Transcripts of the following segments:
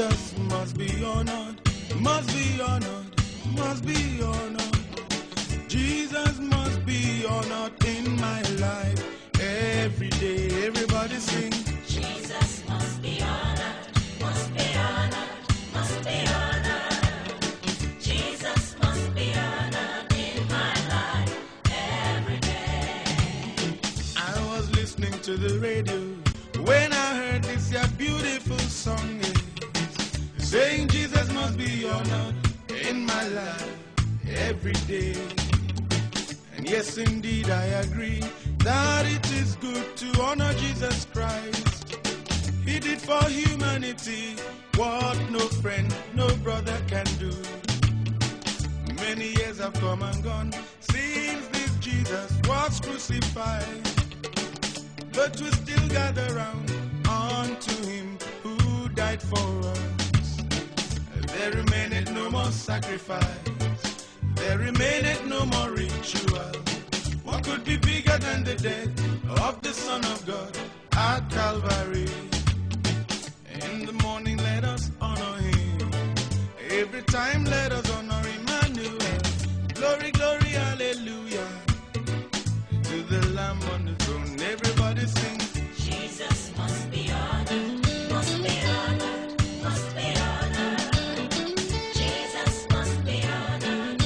Jesus must be honored, must be honored, must be honored. Jesus must be honored in my life every day. Everybody sing. Jesus must be honored, must be honored, must be honored. Jesus must be honored in my life every day. I was listening to the radio when I heard this beautiful song, saying Jesus must be honored in my life every day. And yes, indeed, I agree that it is good to honor Jesus Christ. He did for humanity what no friend, no brother can do. Many years have come and gone since this Jesus was crucified, but we still gather round unto him who died for us. There remaineth no more sacrifice, there remaineth no more ritual. What could be bigger than the death of the Son of God at Calvary? In the morning let us honor him, every time let us honor Emmanuel. Glory, glory, hallelujah, to the Lamb on the throne. Everybody sing. Jesus must be honored, must be honored, must be honored. Jesus must be honored.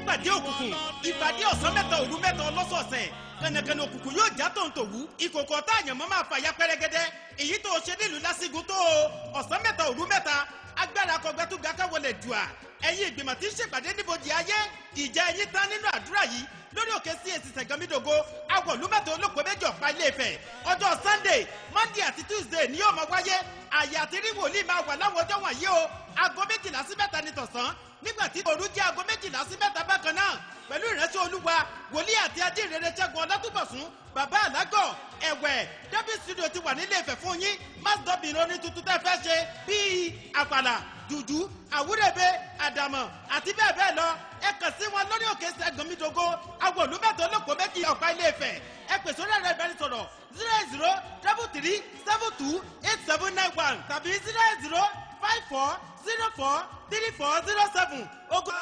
ìpàdé òkùnkùn ìpàdé ọ̀sán mẹ́ta òru mẹ́ta ọlọ́sọ̀ọ̀sẹ̀ kànàkànà òkùnkùn yóò já tòǹtòwú ìkòkò ọ̀tá àyànmọ́ máa fàya pẹ́rẹ́gẹ́dẹ́ èyí tó ṣe nílùú lásìgún tó ọ̀sán mẹ́ta òru mẹ́ta agbára kọgbẹ́tùgà káwọlẹ̀ dùà ẹ̀yin ìgbìmọ̀ tí ń ṣèpàdé níbojì ayé ìjà ẹ̀yin tán nínú àdúrà yìí lórí òkè CAC Sẹ̀gánmídògo awọ̀lúmẹ̀tò olóko méjì ọ̀pá Ilé-Ifẹ̀ ọjọ́ Sunday Monday àti Tuesday ni yóò máa wáyé àyè àti rí wòlíì máa wà láwọn ọjọ́ wọ̀nyí o aago 12 sí 3 ní tọ̀sán nígbà tí òru jẹ́ aago 12 sí 3 bákan náà pẹ̀lú ìránṣẹ́ Olúwa wòlíì àti ajínrere Ṣẹ́gun Ọlátúbọ̀sún bàbá àlágọ̀ ẹ̀wẹ̀ David studio ti wà nílé Ifẹ̀ fún yín masdọ́bìnrin oní tuntun tẹ́ fẹ́ ṣe bíi àpàlà dùdú àwúrẹ́bẹ àdàmọ̀ àti bẹ́ẹ̀ bẹ́ẹ̀ lọ ẹ kàn sí wọn lórí òkè Sẹ̀gánmídògo awolúmẹ̀tò olóko méjì ọ̀pá Ilé-Ifẹ̀ ẹ pè sórí ẹ̀rọ ìbánisọ̀rọ̀ 08033728791 tàbí 08054043407 ogun.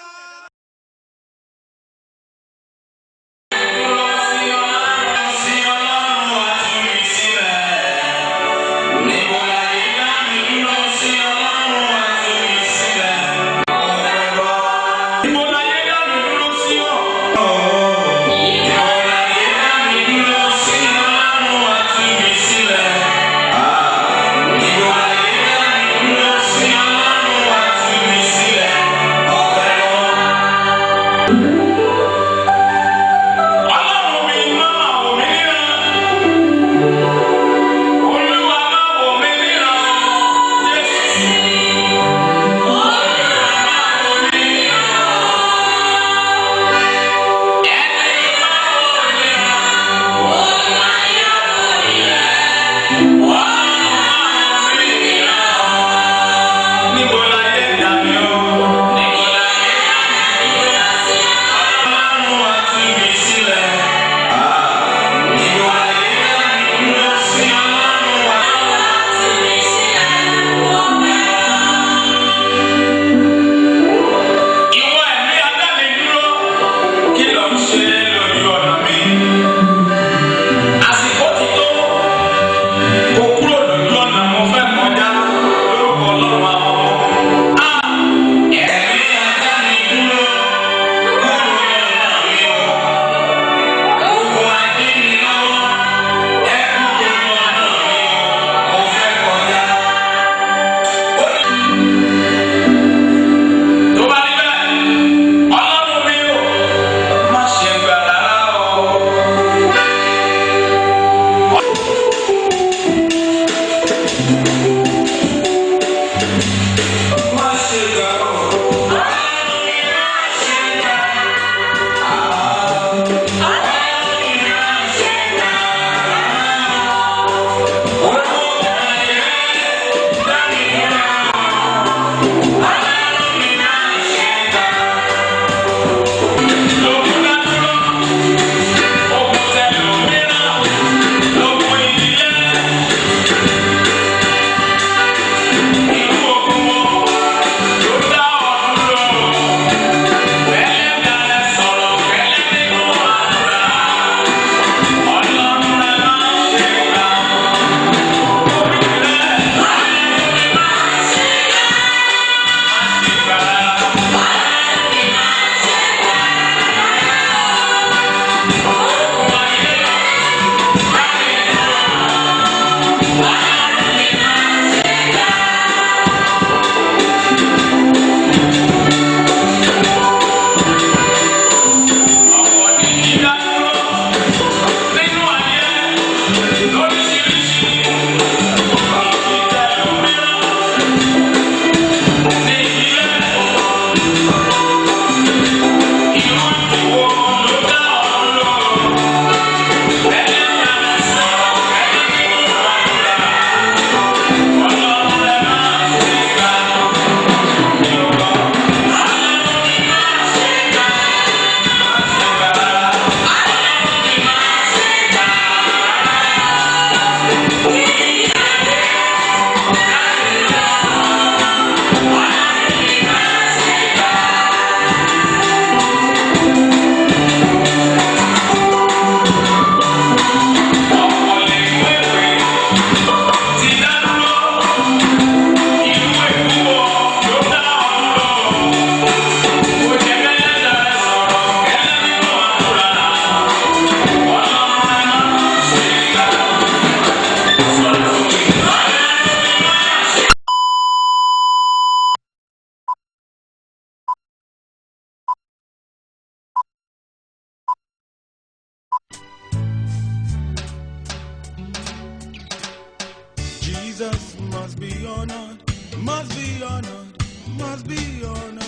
must be honored, must be honored, must be honored.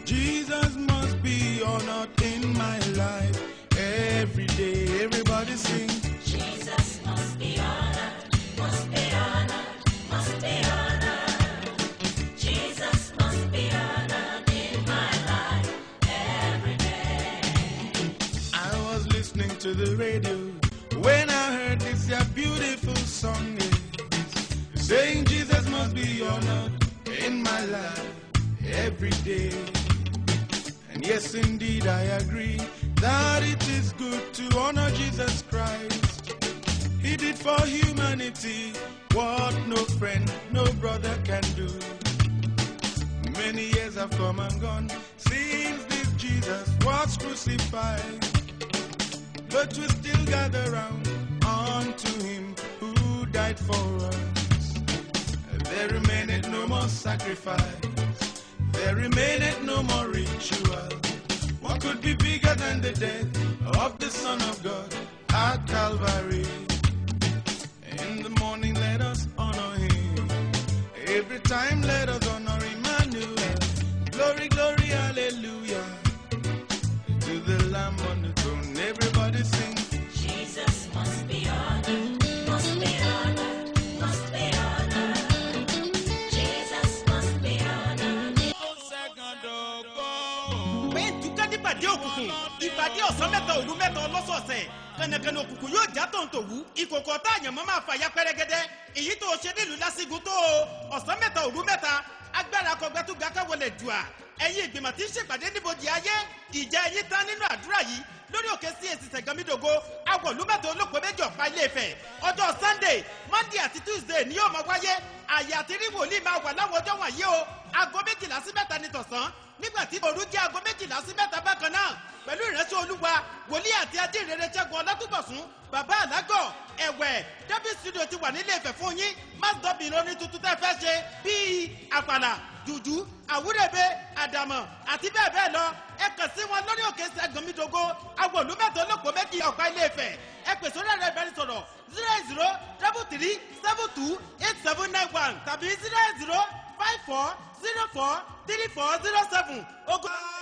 Jesus must be honored in my life every day. Everybody sing. Jesus must be honored, must be honored, must be honored. Jesus must be honored in my life every day. I was listening to the radio when I heard this beautiful song, saying Jesus must be honored in my life every day. And yes, indeed, I agree that it is good to honor Jesus Christ. He did for humanity what no friend, no brother can do. Many years have come and gone since this Jesus was crucified, but we still gather round unto him who died for us. There remaineth no more sacrifice, there remaineth no more ritual. What could be bigger than the death of the Son of God at Calvary? In the morning let us honor him, every time let us honor Emmanuel. Glory, glory, hallelujah, to the Lamb on the throne. Everybody sing. Jesus must be honored, must be honored, must be honored. Jesus must be honored. pé ìtúkẹ́ nípàdé òkùnkùn ìpàdé ọ̀sán mẹ́ta òru mẹ́ta ọlọ́sọ̀ọ̀sẹ̀ kànàkànà òkùnkùn yóò já tòǹtòwú ìkòkò ọ̀tá àyànmọ́ máa fàya pẹ́rẹ́gẹ́dẹ́ èyí tó ṣe nílùú lásìgún tó ọ̀sán mẹ́ta òru mẹ́ta agbára kọgbẹ́tùgà káwọlẹ̀ dùà ẹ̀yin ìgbìmọ̀ tí ń ṣèpàdé níbojì ayé ìjà ẹ̀yin tán nínú àdúrà yìí lórí òkè CAC Ṣẹ̀gàmídògo awọ̀lúmẹ̀tò olóko méjì ọ̀pá Ilé-Ifẹ̀ ọjọ́ Sunday Monday àti Tuesday ni yóò máa wáyé àyè àti rí wòlíì máa wà láwọn ọjọ́ wọ̀nyí o aago 12 sí 3 ní tọ̀sán nígbà tí òru jẹ́ aago 12 sí 3 bákan náà pẹ̀lú ìránṣẹ́ Olúwa wòlíì àti ajínrere Ṣẹ́gun Ọlátúbọ̀sún bàbá àlágọ̀ ẹ̀wẹ̀ David studio ti wà ní Ilé-Ifẹ̀ fún yín masdọ́bì ìròyìn tuntun tẹ́ fẹ́ ṣe bíi àpàlà jùjú àwúrẹ́bẹ àdàmọ̀ àti bẹ́ẹ̀ bẹ́ẹ̀ lọ ẹ kàn sí wọn lórí òkè Ṣẹ̀gàmídògo awọ̀lúmẹ̀tò olóko méjì ọ̀pá Ilé-Ifẹ̀ ẹ pè sórí ẹ̀rọ ìbánisọ̀rọ̀ 08033728791 tàbí 08054043407 ogun. Oh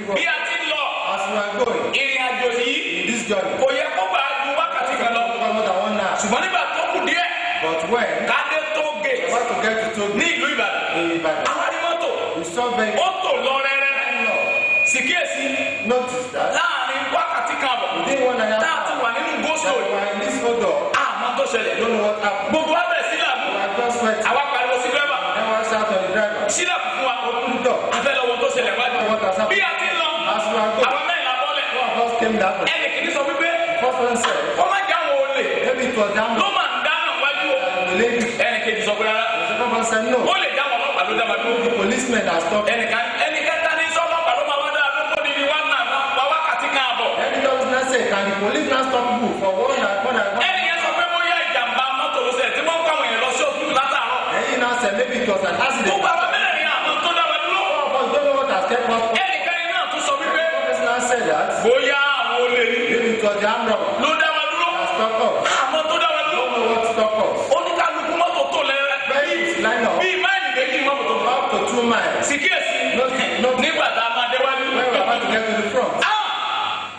cross. Bí a ti ń lọ, As we are going ìrìn àjò yìí in this journey, kò yẹ kó bá ju wákàtí kan lọ. for more than 1 hour. Ṣùgbọ́n nígbà tó kù díẹ̀, But when kádé tó gé we want to get to Togo ní ìlú Ìbàdàn. in Ibadan, Àwọn arímọ́tò we saw very ó tò lọ rẹ́rẹ́rẹ́. Sì kíyèsí notice that láàrin wákàtí kan àbọ̀ within 1 hour tá a ti wà nínú that goslo we were in this odor, àmọ́ tó ṣẹlẹ̀. don't know what happened. Gbogbo wa bẹ̀rẹ̀ sí làbú. We are just sweating. Àwa pariwo sí dírẹ́bà. Then one shout on the driver, Sílẹ̀kùn fún wa. open the door. Afẹ́ lọ́wọ́ tó ṣẹlẹ̀ wájú. What has Bí happened? a ti ń lọ, As we are going, àwọn mẹ́rin la bọ́lẹ̀. one of us came down. Ẹnì kìíní sọ wípé First one said, wọ́n má já wọn olè. maybe it was down Ló máa ń dáná wájú o. the lady. Ẹnì kejì sọ pé rárá. The second one said, no, Ó lè já wọn ọlọ́pàá ló dá wa dúró. the policemen are stopped. Ẹnìkẹta ní sọ́lọ́pàá ló máa wá dára tó kó ní wá náà wá wákàtí kan àbọ̀. Then the governor said, can the police now stop you for more than 1 Ẹnì yẹn sọ pé bóyá ìjàmbá mọ́tò ló ṣẹlẹ̀ tí wọ́n ń kọ́ àwọn èèyàn lọ sí òkú látàárọ̀. Then he now said, maybe it was an accident. Gbogbo àwọn mẹ́rẹ̀ẹ̀rin àmọ́ tó dá wa dúró. Some of us don't know what has kept us. Ẹnìkẹrin náà tún sọ wípé The person now said that, bóyá àwọn olè ní maybe it was the armed robber ló dá wa dúró. that stopped us. Àmọ́ tó dá wa dúró. Don't know what stopped us. Oníkálukú mọ́tò tó lẹ́rẹ́. Vehicles line up Bíi máìlì méjì mọ́tò tó lọ. up to 2 miles. Sì kíyèsí. No, Nígbà tá a máa déwájú. when we are about to get to the front,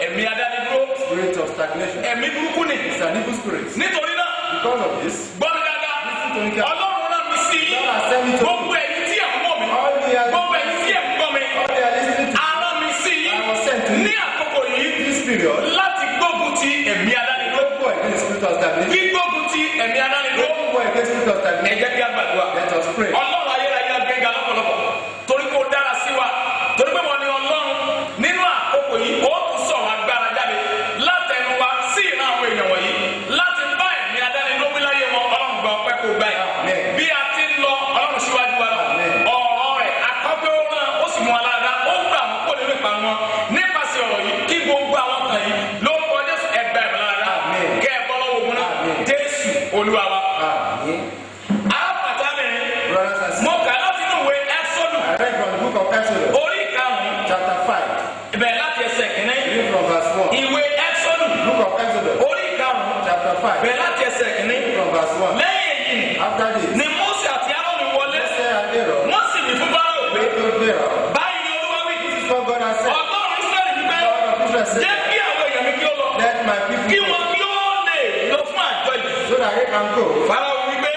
Ẹ̀mí adánidúró. spirit of stagnation. Ẹ̀mí burúkú ni. It's an evil spirit. Nítorí náà, Because of this, gbọ́ mi dáadáa. listen to me carefully. Ọlọ́run náà mi sí i. God has sent me to Gbogbo ẹ̀yin tí ẹ̀ ń wọ̀ mí. all the Gbogbo ẹ̀yin tí ẹ̀ ń gbọ́ mi. all they are listening to Ara mi sí i. I was sent to you Ní àkókò yìí this period. láti gbógun ti ẹ̀mí adánidúró. Don't go against spirit of stagnation. Gbígbógun ti ẹ̀mí adánidúró. Don't go against spirit of Ẹ stagnation. jẹ́ kí a gbàdúrà. Let us pray. Ọlọ́run ayérayé agbẹ́ga lọ́pọ̀lọpọ̀. Torí pé ó dára sí wa. Torí pé wọ́n ní Ọlọ́run nínú àkókò yìí ó tún sọ̀rọ̀ agbára jáde látẹnu wa sí ìran àwọn èèyàn wọ̀nyí láti bá ẹ̀mí adánidúró wí láyé wọn. Ọlọ́run gba ọpẹ́ kó gbà yìí. Amen. Bí a ti ń lọ Ọlọ́run síwájú wa lọ. Amen. Ọ̀rọ̀ rẹ̀ akọ́gbé ó rán ó sì mú alára ó gbà wọn kó nínú ìparun wọn. Nípasẹ̀ ọ̀rọ̀ yìí kí gbogbo àwọn kan yìí ló ń kọ Jésù ẹgbà ìmọ̀lára. Amen. Kẹ́ ẹ bọ́ lọ́wọ́ ogun náà. Amen. Jésù Olúwa wa. Amen. Àpàtàmẹ́rin Brothers and sisters, mo kà láti inú ìwé Ẹ́sọ́dù I read from the book of Exodus, orí ìkarùn-ún chapter 5, ibẹ̀ láti ẹsẹ̀ kìíní. reading from verse 1. Ìwé Ẹ́sọ́dù Book of Exodus, orí ìkarùn-ún chapter 5, ibẹ̀ láti ẹsẹ̀ kìíní. reading from verse 1. Lẹ́yìn èyí After this, ni Mósè àti Árónì wọlé Moses and Aaron wọ́n sì wí fún Fáráò pé prayed to Pharaoh. báyìí ni Olúwa wí. This is what God has said. Ọlọ́run Ísírẹ́lì wípé God of Israel jẹ́ said, kí àwọn èèyàn mi kí ó lọ let my kí people wọn go kí ó lè lọ fún àjọ yìí. so that they can go. Fáráò wípé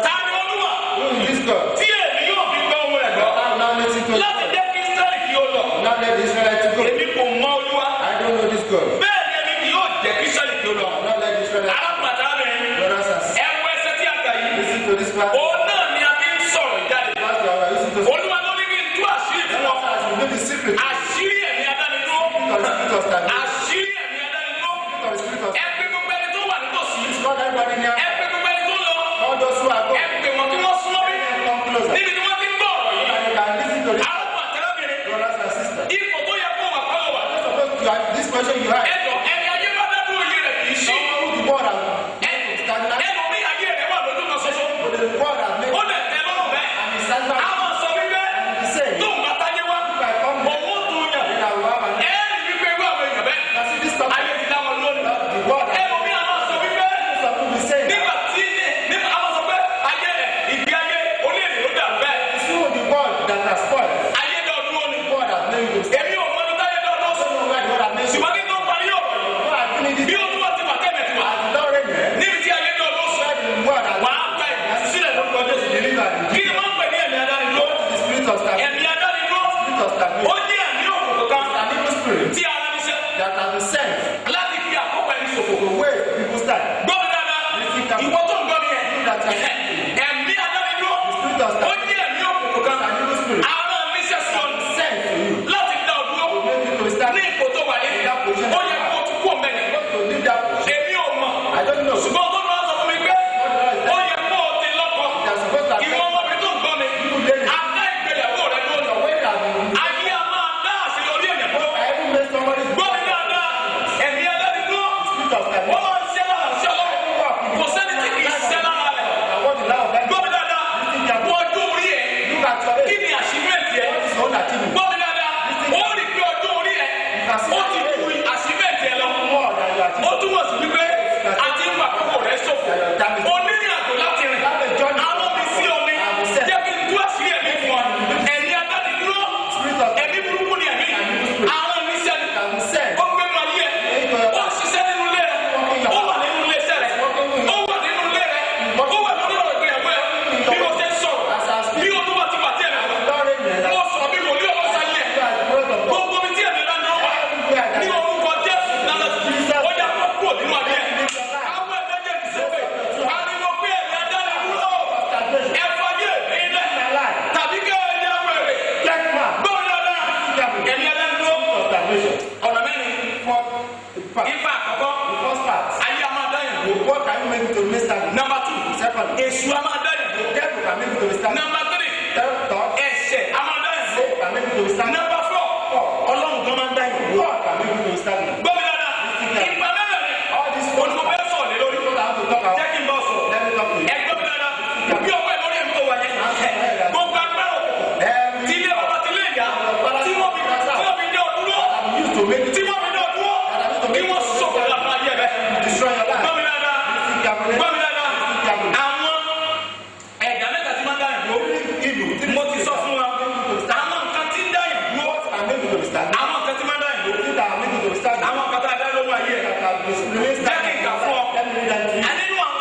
ta ni Olúwa Who is this God? tí èmi yóò fi gbọ́ ohùn rẹ̀ gbọ́ I will now listen to láti God. jẹ́ kí Ísírẹ́lì kí ó lọ. Now let the Israelites go. Èmi kò mọ Olúwa. I don't know this God. Bẹ́ẹ̀ ni èmi kì yóò jẹ́ kí Ísírẹ́lì kí ó lọ. Now let the Israelites Arákùnrin àtàlábẹ̀rin brothers and sisters ẹ̀wọ̀ ẹsẹ̀ tí a kà yìí. listen to this part. Òun náà ni a fi ń sọ̀rọ̀ ìjáde. Pastor, I listen to Olúwa ló ní kí n tú àṣírí fún ọ. as you know the secret Àṣírí ẹ̀mí adánidúró. of the spirit of stagnation. Àṣírí ẹ̀mí adánidúró. Of the spirit of Ẹ pè gbogbo ẹni tó wà nítòsí. not everybody near. Ẹ pè gbogbo ẹni tó lọ. All those who are Ẹ going, pè wọ́n kí wọ́n súnmọ́ bí. come closer. Níbi tí wọ́n ti ń gbọ́ ọ̀rọ̀ yìí. And you can listen to this, Arákùnrin àtàlábẹ̀rin brothers and sisters. ipò tó yẹ kó wà kọ́ ló wà. Suppose you have this question you have. Ẹ̀dọ̀ ẹni ayé bá dá dúró yé rẹ̀ kì í ṣí. Someone who the world has stagnant, Ẹlòmíì ayé rẹ̀ wà lójú kan ṣoṣo. but the world has made Ó lè tẹ́ lọ́rùn bẹ́ẹ̀. and is satisfied. Àwọn sọ wípé He said, tó ń bá táyé wá. if I come here, Owó tó yàn. then I will have an Ẹ̀ẹ́dì wípé irú àwọn èèyàn bẹ́ẹ̀. Now see this topic, Ayé ti dá wọn lónìí. the world has Ẹlòmíì àwọn sọ wípé some people be saying that nígbà tí nígbà àwọn sọ pé ayé rẹ̀ ìgbé ayé orílẹ̀-èdè ló dà bẹ́ẹ̀. it's through the world that has spoiled. Ayé dá ọdún lónìí. The world has made you. Èmi ò mọ ibi táyé dá ọdún I don't sọ. know where the world has made you. Ṣùgbọ́n kí n tó parí ọ̀rọ̀ yìí. God has given Bí this. o tún wá ti wà tẹ́lẹ̀ ti wà. As the Lord reign there, Níbi tí ayé dá ọdún sọ. where the world has Wà á gba ìdásílẹ̀ lórúkọ Jésù. delivered Kí ni wọ́n ń pè ní ẹ̀mí adánidúró? the spirit of stagnation. Ẹ̀mí adánidúró. Spirit of Ó stagnation. jẹ́ ẹ̀mí òkùnkùn kan An evil spirit tí ara ní sẹ́ that has been sent láti fi àkókò ẹni ṣòfò. to waste people's time. Gbọ́ mi dáadáa, ìwọ tó ń gbọ́ mi yẹn. Ẹ̀mí adánidúró. Spirit of Ó stagnation. jẹ́ ẹ̀mí òkùnkùn kan. An evil spirit Ara ní sẹ́ sí ọ sent to you láti dá ọ dúró. to make you to stand Ní ipò tó wà yìí, ó yẹ kó o ti kú ọ̀mẹ́ni. to leave that position. Èmi ò mọ̀. I don't know. Ṣùgbọ́n tó lọ́wọ́ sọ fún mi pé ó yẹ kó o ti lọ́kọ. They are supposed to have Ìwọ ọmọbìnrin tó ń gbọ́ mi. Adá ìgbéyàwó rẹ lónìí. the way that you Ayé a máa dá àṣeyọrí ẹ̀yẹ̀ fún. I even made somebody Gbọ́ mi dáadáa, ẹ̀mí adánidúró. spirit of Wọ́n stagnation. máa ń ṣẹ́ lára ṣẹ́ lọ́wọ́. Kò sẹ́ni tí kì í ṣẹ́ lára rẹ̀. I want the love of that. Gbọ́ mi dáadáa, wọ́n ọjọ́ orí ẹ̀. Look at your Kí age. ni àṣìmẹ́ǹtì ẹ̀? What is your own achievement? Gbọ́ mi dáadáa, ó rí pé ọjọ́ orí ẹ̀ ó ti ju àṣìmẹ́ǹtì ẹ̀ lọ. More than you achieve. Ó túmọ̀ sí wípé àti ń pa àkókò rẹ̀ ṣòfò. Ó ní ní àjò láti rìn. Àwọn mi sí omi. Jẹ́ kí n tú àṣírí ẹ̀mí fún ọ. Ẹ̀mí adánidúró. Spirit of Ẹ̀mí burúkú ni ẹ̀mí. parts. Ifá àkọ́kọ́. The first part. Ayé a máa dá yẹn wò. What can you make it to remain stagnant? Number 2. Second. Èṣù a máa dá yẹn wò. Devil can make it to be stagnant. Number 3. Third. Ẹ̀ṣẹ̀ a máa dá yẹn wò. Sin can make it to be stagnant. Number 4. Ọlọ́run kan máa ń dá yẹn wò. God can make it to be stagnant. Gbọ́mi dáadáa. Ìgbà mẹ́rin. All these Olùkọ́ bẹ́ẹ̀ sọ̀rọ̀ lé lórí. people have to talk about. Jẹ́ kí n bọ́ sọ. Let me talk to you. Ẹgbẹ́ mi dáadáa. Bí ọwọ́ ẹ̀ lórí ẹ̀mí tó wà yẹn. Gbogbo agbára òkùnkùn. Tí ilé ọba ti lé ìyá. Tí wọ́n fi dé ọdúró. Used to make it Tí wọ́n fi dé ọdúró. Kí wọ́n sọ̀kọ̀ lápá ayé rẹ̀. destroy your life. Gbọ́mi dáadáa. Gbọ́mi dáadáa. Àwọn ẹ̀dá mẹ́ta tí máa ń dá yẹn dúró. Evil. Mo ti sọ fún wa. Àwọn nǹkan tí ń dá yẹn dúró. Can make it to be stagnant. Àwọn nǹkan tí máa ń dá yẹn dúró. Things that make it to be stagnant. Àwọn nǹkan tá a dá lóhùn ayé rẹ̀. That can remain stagnant. Jẹ́ kí n kà fún ọ. Let me read that to you. Nínú àwọn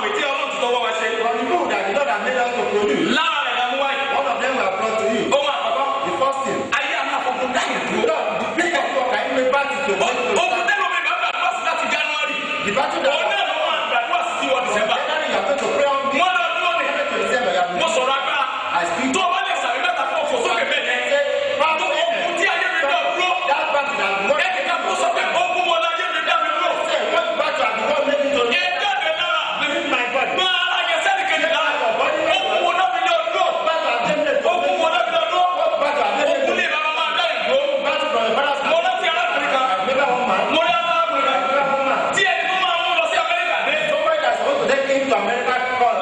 ìwé tí Ọlọ́run ti tọwọ́ wa ṣe. From the book that the Lord has made us to produce, Lára rẹ̀ la mú wáyé. one of them were brought to you. Ohun àkọ́kọ́. The first thing. Ayé àwọn àkọ́kọ́ dá yẹn dúró. Lord, the big of God can you make battle to make it to be Ogun stagnant. tẹ́lẹ̀ omi bá gbàdúrà sí láti January. The battle that Òun náà ló máa ń gbàdúrà sí wọ December. January you are going to pray on this. Wọ́n lọ dúró ní. To December, you Mo have sọ̀rọ̀ agbára. I speak. Tó o bá lè sàmì mẹ́ta fún òfò sókè bẹ́ẹ̀ yẹn. Tó ogun tí ayé mi dá dúró. That battle that God Ẹ̀kẹ́ ká kó sọ pé ogun wọn láyé mi dá mi dúró. said, what battle has God made it to Ẹ jáde lára. my body? Gba ara yẹn sẹ́ni kejì lára. Ogun wọn náà mi dá dúró. Battle has been made to Ogun wọn náà mi dá dúró. what battle has been made Ogun to lè bàbá máa dá ìgbó. battle from the father's Mo house. rántí arákùnrin kan. Remember one man? Mo rí arákùnrin kan. Remember one man? Tí ẹni tó máa mú lọ sí Amẹ́ríkà dé. Somebody that's supposed to take him to America called.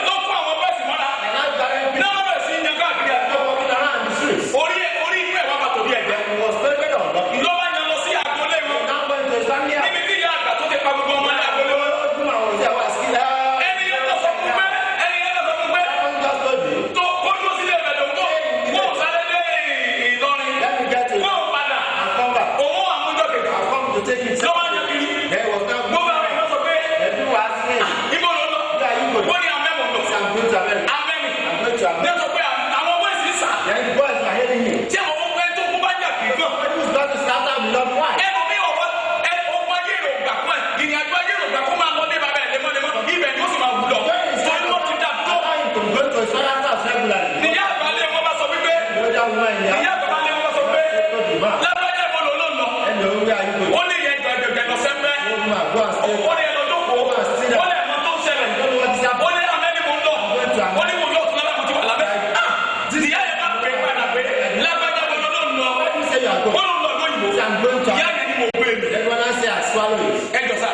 Ló kó àwọn bẹ́ẹ̀sì mọ́ra. And now Gary people Lọ́wọ́ sí yan káàkiri àdúgbò. walking around the streets. Orí inú ẹ̀ wá bàtò bí ẹ̀jẹ̀. He was very, very unlucky. Ló bá yan lọ sí agboolé wọn. Now went to his family house. Níbi tí ìyá àgbà tó ti pa gbogbo ọmọ ní agboolé wọn. Woman was there, was killed. Ẹni yẹn lọ sọ fún pé Someone just told me, tó kó dúró sílé ìbẹ̀dẹ̀ òkú. Wọ́n sáré dé Ìlọrin. let me get it Wọ́n padà. and come back. Òun àmújọ kejì. I've come to take it. Ló bá yan kiri. There was now Gbogbo àwọn èèyàn sọ pé people were asking him, ibo ló lọ. where are you going? Wọ́n ní amẹ́mọ̀ lọ. I'm going to America. Amẹ́mi. I'm going to America. Ní sọ pé àwọn ọmọ ìsìn sà. Then the boys were hailing him. Tí àwọn ọmọ ẹni tó kú bá jà kì í kàn. When he was about to start out, we love why? Ẹnu mi ọ̀rọ̀ ọgbọ́n ayé rò gbà fún ẹ̀. Ìrìn àjò ayé rò gbà fún máa lọ ní bàbá ẹ̀ lemọ́lemọ́. Ibẹ̀ ni ó sì máa wù lọ. Torí wọ́n ti dà tó. Allow him to go to his father's house regularly. Níyà àgbàlẹ̀ wọn bá sọ wípé. The older woman in the Níyà house àgbàlẹ̀ wọn bá sọ pé. told the man, Lábẹ́jẹ́ mo lò ló ń lọ. hello, where are you going? Ó ní ìyẹn gbẹ̀gbẹ̀ lọ sẹ́ńpẹ́. The woman, go and stay. Ó ní ẹlọ jókòó. Ó ní ẹ̀mọ́ tó ń ṣẹlẹ̀. You don't know what is Ó happening. ní amẹ́ni mo ń lọ. Ó ní mo yóò tún lábẹ́ mo ti wà lábẹ́. Níyà yẹn bá pè é padà pé. Lábẹ́jẹ́ mo lò ló ń lọ. Why do you say you are Ó going? ló ń lọ lóyìnbó. Say, I'm going to Ìyá yẹn ni mo gbé mi. Everyone else say, I swallow it. Ẹ jọ sá.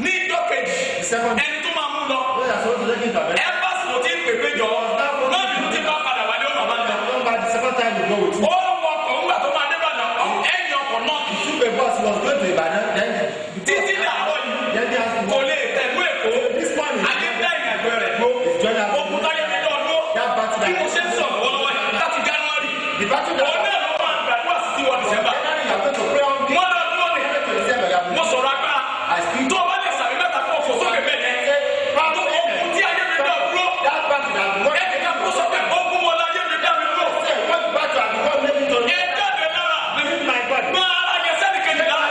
Ní ìjọ kejì. The second, Ẹni tó máa mú lọ. those are supposed to take him to America. Ẹ̀fọ́sì ló ti ń pèpè jọ. Lọ́ọ̀dì ló ti bá padà wá ní ó bàbá náà. Come back the second time you go with him. Ó wọ ọkọ̀ ńgbà tó máa dé Ìbàdàn. Ẹ̀yìn ọkọ̀ náà kì í Took a bus, he was going to Ibadan. Then títí dàárọ̀ yìí. then they asked him, Kò lè tẹ̀lú Èkó. this one is Adé dá ìrìnàjò rẹ̀. his journey has Ogun táyé mi dán dúró. that battle Bí mo that ṣe ń sọ̀rọ̀ lọ́wọ́ yìí láti January. the battle Òun that náà ló máa ń gbàdúrà sí wọ December. January you are going to pray on this. Wọ́n lọ dúró ní. To December, you Mo have sọ̀rọ̀ agbára. I speak. Tó o bá lè sàmì mẹ́ta fún òfò sókè bẹ́ẹ̀ yẹn. Tó ogun tí ayé mi dán dúró. That battle that God Ẹ̀kẹ́ ká kó sọ pé ogun wọn láyé mi dá mi dúró. said, what battle has God made it to Ẹ jáde lára. my body? Gba ara yẹn sẹ́ni kejì lára.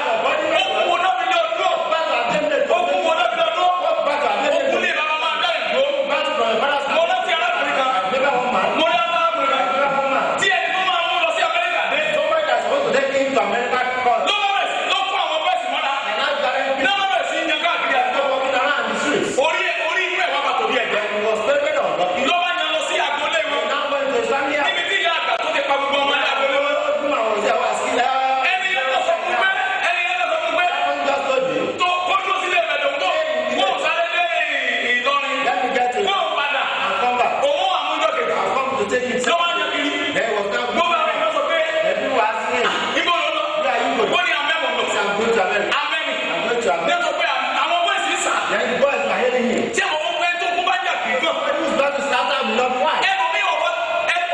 Ogun wọn náà mi dán dúró. Battle has been made to Ogun wọn náà mi dán dúró. what battle has been made Ogun to lè bàbá máa dá ìgbó. battle from the father's Mo house. rántí arákùnrin kan. Remember one man? Mo rí arákùnrin kan. Remember one man? Tí ẹni tó máa mú lọ sí Amẹ́ríkà dé. Somebody that's supposed to take him to America called. Ló kó àwọn bẹ́ẹ̀sì mọ́ra. And now Gary people Lọ́wọ́ sí yan káàkiri àdúgbò. walking around the streets. Orí inú ẹ̀ wá bàtò bí ẹ̀jẹ̀. He was very, very unlucky. Ló bá yan lọ sí agboolé wọn. Now went to his family house. Níbi tí ìyá àgbà tó ti pa gbogbo ọmọ ní agboolé wọn. Woman was there, was killed. Ẹni yẹn lọ sọ fún pé. Someone just told me, Tó kó dúró sílé ìbẹ̀dẹ̀ òkú. Wọ́n sáré dé Ìlọrin. let me get it Wọ́n padà. and come back. Òun àmújọ kejì. I've come to take it. Ló bá yan kiri. There was now Gbogbo àwọn èèyàn sọ pé. people were asking him, Ibo ló lọ. where are you going? Wọ́n ní amẹ́mọ̀ lọ. Say, I'm going to America. Amẹ́mi. I'm going to America. Ní sọ pé àwọn ọmọ ìsìn sà. Then the boys were hailing him. Tí àwọn ọmọ ẹni tó kú bá jà kì í kàn. When he was about to start out, we love why? Ẹnu mi ọ̀rọ̀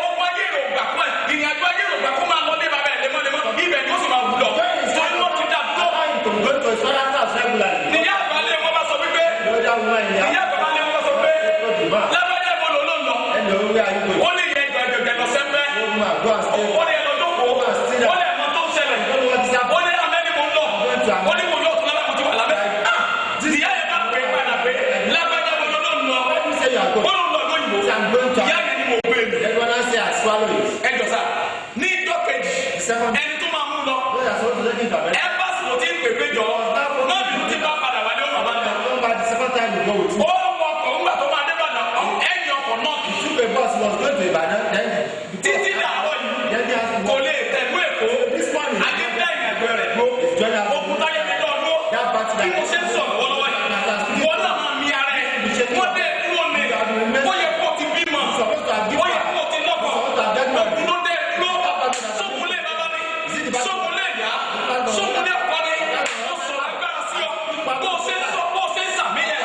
ọgbọ́n ayé rò gbà fún ẹ̀. Ìrìn àjò ayé rò gbà fún máa lọ ní bàbá ẹ̀ lemọ́lemọ́. Ibẹ̀ ni ó sì máa wù lọ. Torí wọ́n ti dà tó. Allow him to go to his father's house regularly. Níyà àgbàlẹ̀ wọn bá sọ wípé. The older woman in the Níyà house àgbàlẹ̀ wọn bá sọ pé. told the man, Lábẹ́jẹ́ mo lò ló ń lọ. hello, where are you going? Ó ní ìyẹn gbẹ̀gbẹ̀ lọ sẹ́ńpẹ́. The woman, go and stay. Ó ní ẹlọ jókòó. Ó ní ẹ̀mọ́ tó ń ṣẹlẹ̀. You don't know what is Ó happening. ní amẹ́ni mo ń lọ. Ó ní mo yóò tún lábẹ́ mo ti wà lábẹ́. Níyà yẹn bá pè é padà pé. Lábẹ́jẹ́ mo lò ló ń lọ. Why do you say you are Ó going? ló ń lọ lóyìnbó. Say, I'm going to Ìyá yẹn ni mo gbé mi. Everyone else say, I swallow it. Ẹ jọ sá. Ní ìjọ kejì. The second, Ẹni tó máa mú lọ. those are supposed to take him to America. Ẹ̀fọ́sì ló mo ti ń pèpè jọ náà bí mo ti bá padà wá ní ọ̀nà bá dà. By the second time you go with you. ó wọ ọkọ̀ ńgbà tó máa dé Ìbàdàn ẹ̀yìn ọkọ̀ náà kì í Took a bus, was going to Ibadan, then títí dàárọ̀ yìí kò lè tẹ̀lú Èkó adédá ìrìnàjò rẹ̀ òkúta yẹn mi dán ló bí mo ṣe ń sọ lọ́wọ́lọ́wọ́ yìí wọ́n náà máa mi ara ẹ̀ wọ́n dé kúrò ní ó yẹ kó o ti bímọ ó yẹ kó o ti lọ́kọ̀ òkú ló dé ló sókúnlé bàbá mi sókúnlé ìyá sókúnlé ọkọ ni ó sọ agbára sí ọ bó o ṣe ń sọ bó o ṣe ń sàmì yẹn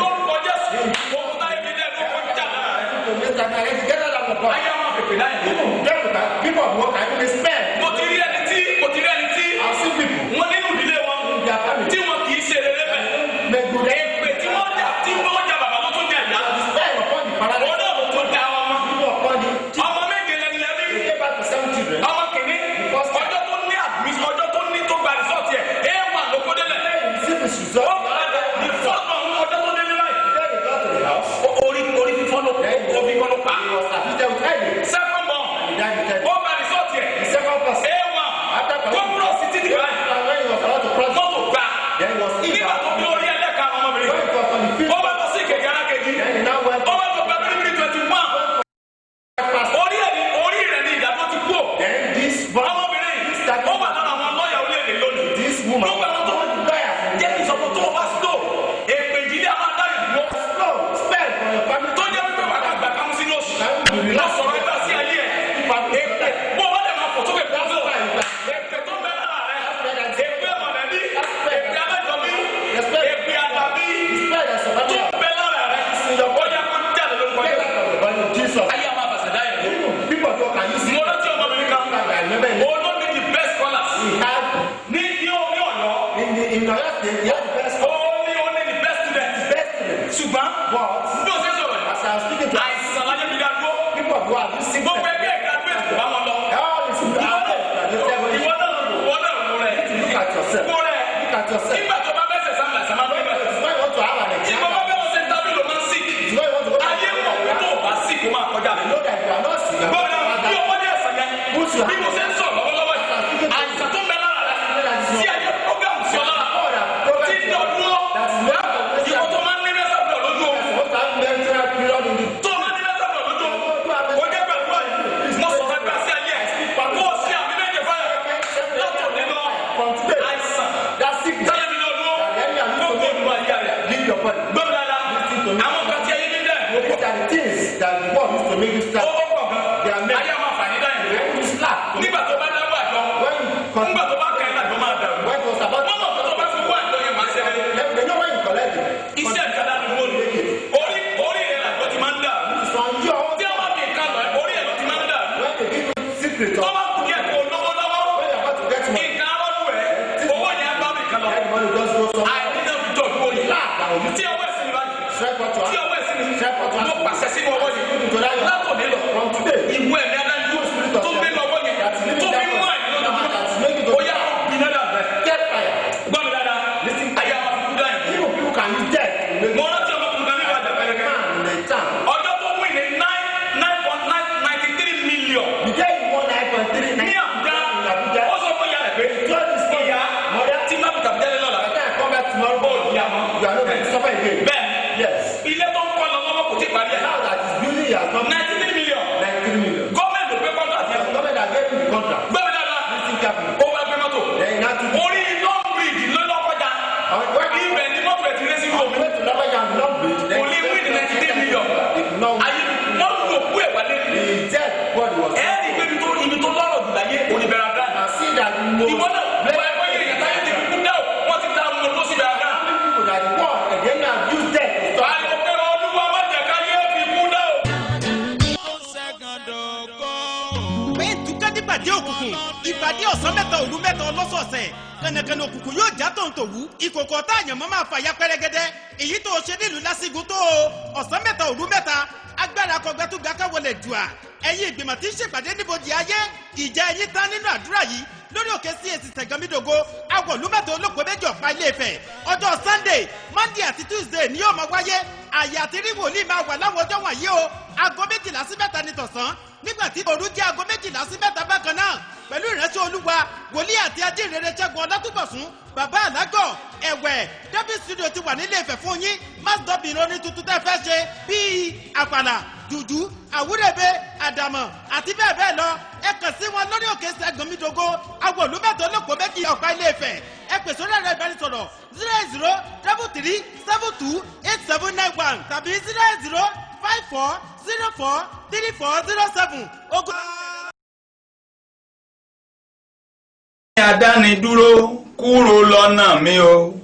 lórúkọ Jésù òkúta yẹn mi dẹ́ ló kó jà lára rẹ̀ ayé àwọn pèpè láyé. People of work, I can spend. mo ti rí ẹni tí I've seen people. wọ́n nínú ìdílé wọn Their family. tí wọn kì í ṣe rere bẹ̀. Make good èpè tí wọ́n jà bàbá tó tún jà ìyá. spend upon the paradise. ọ̀dọ́ mo tún da ọmọ. People upon the ọmọ méje lẹni lẹni. they gave back to 7 children. ọmọ kìíní ọjọ́ tó ní admission ọjọ́ tó ní tó gba resort yẹ A1 ló kó délẹ̀. Receive his ó result. padà ní fọ́ọ̀mù ọjọ́ tó délé báyìí. Then he got to the house. orí fífọ́ ló pa. He was afflicted with headache. second born He died with headache. ó gba resort yẹ The second person. A1 tó kúrò sí títì báyìí. When he was about to cross, mọ́tò gbà. then he was ill. nígbà tó bí orí ẹlẹ́ka ọmọbìnrin. When he was on the field, ó bá lọ sí ìkejì alákejì. then he now went ó bá lọ gba bíríbírí 21. past. orí rẹ̀ ni ìdádúró ti kú. Then this one, ọmọbìnrin ó wà lára àwọn lọ́ọ̀yà orílẹ̀-èdè lónìí. this woman, ló gbà wọn tó jẹ́ kí ìsọ̀kò tó o bá sọ èpè ìdílé àwọn adarí ìlú no, spend for your family. tó jẹ́ wípé wàá gbà kámú sínú oṣù lọ sọ̀rọ̀ ẹgbẹ́ sí ayé ẹ̀ èpè bó wọ́n lè máa fò sókè pọ́ńtò èpè tó bẹ́ẹ̀ lára rẹ̀ èpè mọ̀lẹ́bí èpè alájọbí èpè àdàbí Spend as a tó family. bẹ́ẹ̀ lára rẹ̀ ó yẹ kó jáde lórúkọ Get Jésù. out of the body of Jesus. ayé àwọn àbàṣẹ̀dá yẹn. People of work, can you see? mo rántí ọmọbìnrin kan I remember in olóògbé the best scholars he had ní Ọ̀yọ́ in Oyo State, he had the best ó ní the best student students. ṣùgbọ́n But bí o ṣe sọ̀rọ̀ yìí as I was speaking to àìsàn láyé mi dá dúró people who are using gbogbo ẹgbẹ́ graduate kò bá wọn lọ. all this ìwọ náà wò rẹ̀ look at yourself. wò rẹ̀ Look at yourself. nígbà tó bá bẹ́ẹ̀ sẹ̀ sáńgbà sàmá lórí bẹ́ẹ̀. When you want to have an tí exam, mo bá bẹ́ẹ̀ wọ́n ṣe ń tábìlì ló máa ń sick. when you want to go to ayé mọ̀ pé tó o bá sick o máa kọjá. know that you are not sick. You are gbọ́dọ̀ not bí sick. owó ní ẹ̀sán yẹn bí mo ṣe ń sọ lọ́wọ́lọ́wọ́ yìí àìsàn tó ń bẹ lára rẹ̀ tí ayé program sí ọ lára tí ń dọ̀ dúró ìwọ tó máa ń ní mẹ́sàn-án lójú oorun. What time menstrual period in the tó máa ní mẹ́sàn-án lójú oorun. ó jẹ́ pẹ̀lú ọ̀yìn mo sọ̀rọ̀ ẹgbẹ́ sí ayé ẹ̀ kó o sí àmì méje fáyà látọ̀ nínú from today, àìsàn that sickness, táyé mi ní olúwo the enemy has gbogbo used olúwa ayé rẹ̀. to leave your body. gbọ́dọ̀ dáadáa àwọn kan tí ayé ní dẹ̀ These are the things that the world used to make you ó start. pọ̀ gan ayé àwọn àǹfààní dáyẹ̀ When you slack, nígbà tó bá dáwọ́ àjọ when you nígbà tó bá kẹ́ ẹ̀ lájọ máa dàrú when it was about wọ́n mọ̀ tó bá fi wá àjọ yẹn máa ṣe rẹ̀ they know when you collect it. iṣẹ́ ìkàdá ni wọ́n lò orí rẹ̀ làjọ ti máa ń dà It's from your tí wọ́n bá fi nǹkan lọ orí ẹ̀ ló ti máa ń dà when they give you secret tó of bá kú díẹ̀ kó lówó lọ́wọ́ when you're about to get money, nǹkan arọ́dún ẹ̀ owó yẹn á bá mi kan lọ then the money just goes somewhere. àìní náà fi tọ́jú owó yìí tí ọwọ́ ẹ̀sìn mi báyìí Strike what you tí have. ọwọ́ ẹ̀sìn mi Strike what you mo have. pàṣẹ sínú ọwọ́ yìí To that you látò nílò from today. ìwé ẹ̀mí adájú tó gbé lọ́wọ́ yẹn tó fi mú àìní lọ́dún ó yá kó gbiná dà bẹ́ẹ̀. Get fire. gbọ́ mi dáadáa ayé àwọn fi kú dáyẹ̀. People can use death to make mo rántí ọmọkùnrin kan nígbà a jàpẹ́lẹ́kẹ́ man in a town. ọjọ́ tó wí ní 9.93 million The day you won 9.3 ní Àbújá in Abuja, ó sọ fún ìyá rẹ̀ pé ìyá tí má fi tàbí jáde lọ́la by the time I come back tomorrow, ó ìyá mọ́. you are not going to suffer again. bẹ́ẹ̀ Yes. ilé tó ń kọ́ lọ lọ́wọ́ kò tí ì parí ẹ̀ Now that his building has come 93 million 93 million. gọ́ọ̀mẹ̀ntì ò gbé kọ́ńtà The yẹn government has given the contract. gbọ́ mi dáadáa Listen carefully. ó wá gbé mọ́tò Then you have to orí long bridge ló lọ́kọjá ibẹ̀ ni mọ́tò ẹ̀ ti ré sínú omi went to Lava and Long Bridge. Then kò lè wí ní 93 million If no, ayé wọ́n lò kú ẹ̀ wálé the dead body was. ẹ̀ẹ́dì pé ibi tó lọ́rọ̀ jù láyé oníbẹ̀rẹ̀ àdá And see that the most ìwọ náà wọ́n ẹgbẹ́ yìí yẹn táyé ti kú dá o wọ́n ti dá ọmọ tó síbẹ̀ àdá. people that the world again have used death to stop. ayọ̀ pé olúwa má jẹ́ ká yé fi kú dá o. pé ìtúkẹ́ nígbàdí òkùnkùn ìpàdé ọ̀sán mẹ́ta òru mẹ́ta ọlọ́sọ̀ọ̀sẹ̀ kànàkànà òkùnkùn yóò já tòun tòwú ìkòkò ọ̀tá àyànmọ́ máa fàya pẹ́rẹ́gẹ́dẹ́ èyí tó o ṣe nílùú lásìgún tó o ọ̀sán mẹ́ta òru mẹ́ta agbára kọgbẹ́tùgbà káwọlẹ̀ jùà ẹ̀yin ìgbìmọ̀ tí ń ṣèpàdé níbojì ayé ìjà ẹ̀yin tán nínú àdúrà yìí lórí òkè CAC Tẹ̀gánmídògo awọ̀lúmẹ̀tò olóko méjì ọ̀pá Ilé-Ifẹ̀ ọjọ́ Sunday Monday àti Tuesday ni yóò máa wáyé àyè àti rí wòlíì máa wà láwọn ọjọ́ wọ̀nyí o aago 12 sí 3 ní tọ̀sán nígbà tí òru jẹ́ aago 12 sí 3 bákan náà pẹ̀lú ìránṣẹ́ olúwa wòlíì àti ajínrere Ṣẹ́gun Ọlátúbọ̀sún bàbá àlágọ̀ ẹ̀wẹ̀ David studio ti wà nílé Ifẹ̀ fún yín masdọ́bìn orin tuntun tẹ́ fẹ́ ṣe bíi àpàlà jùjú àwúrẹ́bẹ àdàmọ̀ àti bẹ́ẹ̀ bẹ́ẹ̀ lọ ẹ kàn sí wọn lórí òkè Ṣẹ́gun Mídógó àwọn olùmẹ̀tọ́ olóko méjì ọ̀pá ilé Ifẹ̀ ẹ pèsè orí ẹ̀rọ ìbánisọ̀rọ̀ 08033728791 tàbí 08054043407 ogun. Adánidúró kúrò lọ́nà mi o,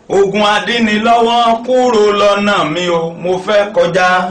ogun adínilọ́wọ́ kúrò lọ́nà mi o, mo fẹ́ kọjá.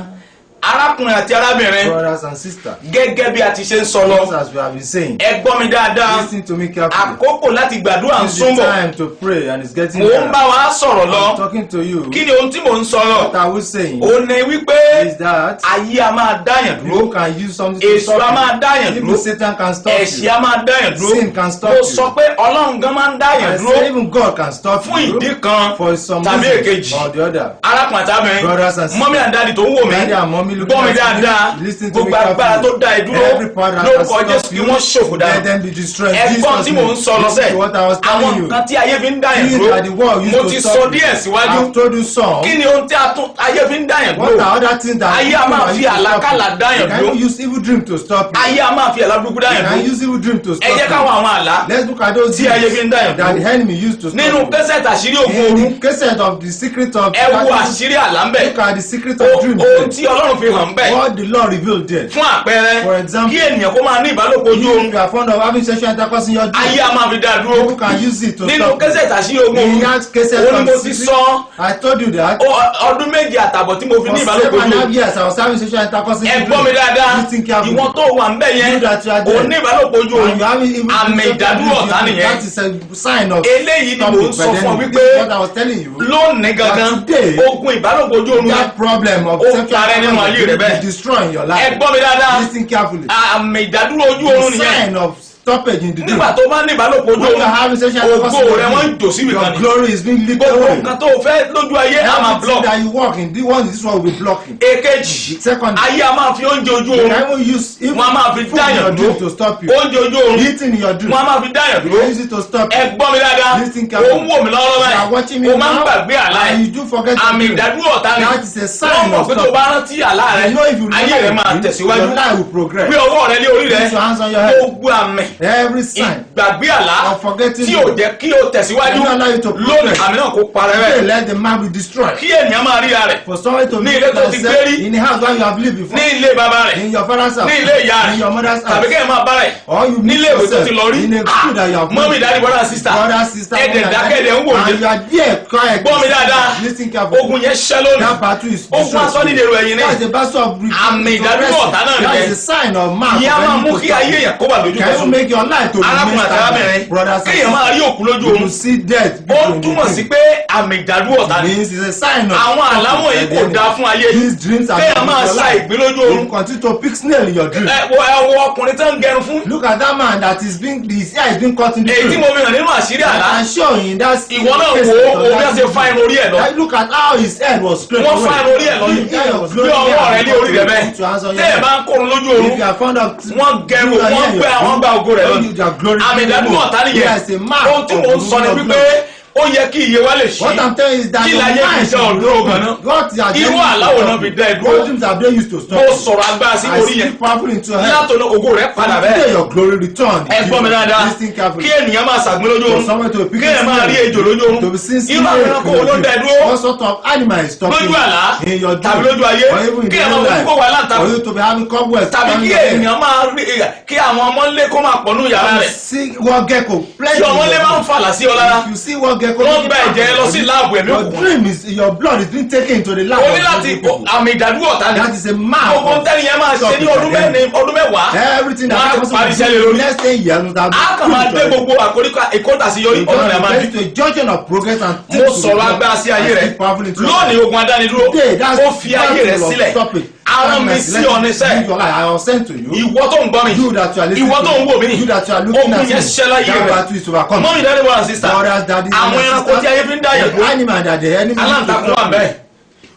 Arákùnrin àti arábìnrin, brothers and sisters, gẹ́gẹ́ bí a ti ṣe ń sọ lọ, as we have been saying, ẹ gbọ́ mi dáadáa. listen to me carefully. Àkókò láti gbàdúrà ń It's the súnmọ́. time to pray and it's getting Mò ń better. bá wa sọ̀rọ̀ I'm lọ. talking to you. Kí ni ohun tí mò ń sọ̀rọ̀? What are we saying? Ó ní wípé Is that ayé a máa dáyàn people dúró. can use something to Èṣù a stop máa you. dáyàn Even dúró. Satan can stop Ẹ̀ṣẹ̀ you. a máa dáyàn dúró. Sin can stop Mo you. sọ pé Ọlọ́run gan máa ń dáyàn I dúró say even God can stop fún you ìdí kan for some tàbí reason èkejì. or the other. Arákùnrin àti arábìnrin, Brothers and sisters, mọ́mí and dáàdì tó ń wò mí, Daddy and mommy looking gbọ́ mi at dáadáa, you, listen to me gbogbo agbára tó dá ẹ dúró Every power that lórúkọ has Jésù stopped kí you, wọ́n ṣòfò let dànù. them be destroyed. Ẹ̀gbọ́n tí mò ń sọ lọ́sẹ̀, Listen to what I was àwọn telling you. nǹkan tí ayé fi ń dáyàn Things that the world dúró, used mo to ti stop sọ you. díẹ̀ síwájú. I've told you some. Kí ni ohun tí ayé fi ń dáyàn What dúró? are other things that Ayé a máa people fi use to stop àlákàlà you? dáyàn You can dúró. even use evil dream to stop you. Ayé a máa fi àlábùkù You dáyàn can dúró. use evil dream to Ẹ stop jẹ́ káwọn you. àwọn àlá Let's look at those tí ayé fi ń dáyàn that the dúró. enemy used to stop Nínú you. kẹ́sẹ̀tì àṣírí ogun In oru, the case of the secret of ẹ wo àṣírí àlá ń bẹ̀. look at the secret of dreams. Ohun tí Ọlọ́run fi hàn ń bẹ̀. What the Lord revealed there. Fún àpẹẹrẹ, For example, kí ènìyàn kó máa ní ìbálòpọ̀ ojú oorun, If you are fond of having sexual intercourse in your dream, ayé a máa fi dá dúró. people can use it to Nínú stop you. kẹ́sẹ̀tì àṣírí ogun In oru, that case ó ní of mo ti secret, sọ I told you that ọdún méje àtàbọ̀ tí mo fi for ní ìbálòpọ̀ 7.5 ojú oorun. years I was having sexual intercourse in Ẹ your gbọ́ mi dáadáa, Listen carefully. ìwọ tó wà ń bẹ̀ yẹn, You that you are there. ò ní ìbálòpọ̀ ojú And oorun. you having evil Àmì dreams, ìdádúró ọ̀tá nìyẹn. that is a sign of Eléyìí ni mò ń sọ fún ọ This wípé is what I was telling you. lónìí gangan, That today, ogun ìbálòpọ̀ ojú oorun yẹn, That problem of Ó sexual parẹ́ nínú ayé rẹ bẹ́ẹ̀. intercourse is destroying your ẹ life. gbọ́ mi dáadáa, Listen carefully. àmì ìdádúró ojú oorun The nìyẹn. sign of stoppage in the dream. Nígbà tó bá ní ìbálòpọ̀ ojú When you are oorun, having sexual intercourse ògo in rẹ your wọ́n ń dream, tò síbi your kan ni. glory is being lifted Gbogbo away. nǹkan tó o fẹ́ lójú ayé á máa Everything block. that you walk in, this one will be blocking. Èkejì, Second, ayé a máa fi oúnjẹ ojú you oorun, can even use even wọ́n á máa fi food in dáyàn your dream dúró. to stop you. Oúnjẹ ojú oorun, Eating in your dream, wọ́n á máa fi dáyàn you dúró. can use it to stop Ẹ you. gbọ́ mi dáadáa, Listen carefully. ó ń wò mí lọ́wọ́ You are watching me báyìí, ó máa ń now, gbàgbé àlá and ẹ̀. you do forget your Àmì dream. ìdádúró ọ̀tá ni. That is a sign Wọ́n mọ̀ of pé tó stop. bá rántí àlá rẹ, You know if you ayé rẹ máa remember, tẹ̀síwájú. your life will progress. Gbé ọwọ́ rẹ lé orí rẹ, Place your hands on your head. gbogbo àmì Every sign ìgbàgbé àlá of forgetting tí ò jẹ́ kí o tẹ̀síwájú You allow it to lónìí, progress. àmì náà kó parẹ́ Pray, rẹ̀. let the man be destroyed. Kí ènìyàn máa ríra rẹ̀ For someone to Ní live ilé tó ti gbé rí. in the house where you have lived ní before, ilé bàbá rẹ̀, in your father's house, ní ilé ìyá in your mother's rẹ̀, tàbí house, kẹ́hìn máa bá rẹ̀ or you meet nílé ìwé tó yourself ti lọ rí. in a school that you have Mọ́mí dáadé brother and sister, brother, sister, ẹ̀dẹ̀ mother, dákẹ́dẹ̀ ń wò and yé. you are there quiet. Gbọ́ mi dáadáa, Listen carefully. ogun yẹn ṣẹ́ lónìí. That battle is Ogun asọ́ nídìí èrò ẹ̀yìn That's ní. the battle of Àmì ìdádúró ọ̀tá náà That nìyẹn. is a sign of mark. Ìyá of máa enemy mú to kí stop ayé you. yẹn kó wà lójú Can kan even sùn. make your life to remain Arákùnrin àti stagnant. arábìnrin, Brothers and kéèyàn máa rí òkú lójú sisters, you oorun. see death. Ó túmọ̀ sí pé àmì ìdádúró ọ̀tá ni. Means it's a sign of Àwọn àlámọ̀ yìí kò dáa fún ayé yìí. These dreams are Kéèyàn not máa your sa life. ìgbín lójú You oorun. continue to pick snail in your dream. Ẹ wo ọkùnrin tó ń gẹrun fún. Look at that man that is being his hair is being cut in the Èyí tí dream. mo fi hàn nínú àṣírí àlá. And show in that Ìwọ náà wò ó, òun bí wọ́n ṣe fa irun orí ẹ̀ lọ. Look at how his head was scraped Wọ́n away. fa irun orí ẹ̀ lọ ní. The hair was Gbé ọwọ́ rẹ lé orí rẹ bẹ́ẹ̀. Tẹ́ẹ̀ bá ń kórun lójú oorun. If you are fond of Wọ́n gẹrun, wọ́n gbé àwọn gba ògo rẹ̀ lọ. Àmì ìdádúró ọ̀tá nìyẹn. Yes, a mark Ohun tí mò ń sọ ni of wípé ó yẹ kí iye wa lè ṣí. What I'm telling you is that Kí your láyé fi mind ṣe ọ̀dúró gan-an. what you are Irú àláwò náà fi dá ẹ dúró. What dreams have they used to stop Mo you? sọ̀rọ̀ agbára sí I orí yẹn. speak powerful into your head. Látọ̀nà ògo rẹ̀ padà Today bẹ́ẹ̀. your glory return. Ẹ gbọ́ mi dáadáa. Listen carefully. Kí ènìyàn máa ṣàgbé lójú For oorun. someone to pick Kí èèyàn máa rí ejò lójú oorun. to be seen Irú àwọn ẹranko wo ló ń dá ẹ dúró? What sort of animal is stopping Lójú àlá in your dream? tàbí lójú ayé. Or even in Kí your èèyàn máa life? kókó wà láǹtakùn. For you to be having cobwebs. Tàbí around kí your head. èèyàn máa rí kí àwọn ọmọ ńlé kó máa pọ̀ nú yàrá rẹ̀. See what gecko plenty. Tí ọmọ ńlé máa ń fàlà sí ọ lára. If you see what gecko. Wọ́n gba ẹ̀jẹ̀ lọ sí láàbù ẹ̀mí Your òkùnkùn. dream is your blood is being taken into the lab. O of ní láti evil people. àmì ìdádúró ọ̀tá ni. That is a mark. Gbogbo of tẹ́ni yẹn máa ṣe ní ọdún mẹ́wàá. Everything that Wọ́n á ti happens parí in iṣẹ́ lé the lórí. next 10 years will have A kàn máa dé gbogbo àkóríkà ìkọ́tà sí yọrí ọ̀nà rẹ̀ máa to dín. a junction of progress and Mo sọ̀rọ̀ agbára sí ayé rẹ̀. Lónìí ogun adánidúró. Today, that's Ó fi ayé rẹ̀ sílẹ̀. stop it. Arán mi sí ọ níṣẹ́. I was sent to you. Ìwọ tó ń gbọ́ mi. You that you are listening Ìwọ tó ń wò mí. You that you are looking Ogun at me. yẹn ṣẹ́ láyé That rẹ̀. battle is overcome. Mọ́mí dáadé wọ́n sísá. Brothers, daddies, Àwọn and ẹranko tí ayé fi ń dá yẹn the dúró. animal that the enemy used to Aláǹtakùn wà stop bẹ́ẹ̀. you.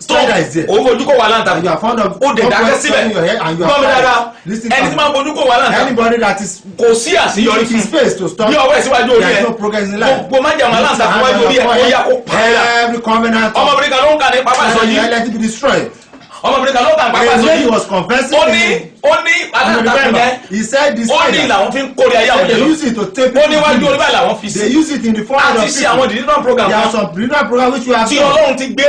spider is there. o fojú kó wà láǹtakùn And you are fond of ó dẹ̀ dákẹ́ síbẹ̀ your head and you gbọ́ mi dáadáa are listen ẹni tí máa fojú kó wà láǹtakùn anybody that is kò sí àṣeyọrí using his fún face to stop bí ọwọ́ ẹ̀ síwájú orí there ẹ̀ is no progress in life. gbogbo májàmú aláǹtakùn wájú orí ẹ̀ ó yá kó pààyà every covenant of ọmọbìnrin kan ló ń kà ní pápá ìsọjí let it be destroyed. ọmọbìnrin kan ló ń kà ní pápá When ìsọjí he was confessing ó ní aláǹtakùn yẹn he said this ó ní spider làwọn fi ń kórè ayé àwọn they jẹ use it to take lọ ó níwájú orí báyìí làwọn fi they sí use it in the forehead àti of ṣe àwọn people. deliverance program There are kan some deliverance program which we have tí done. ọlọ́run ti gbé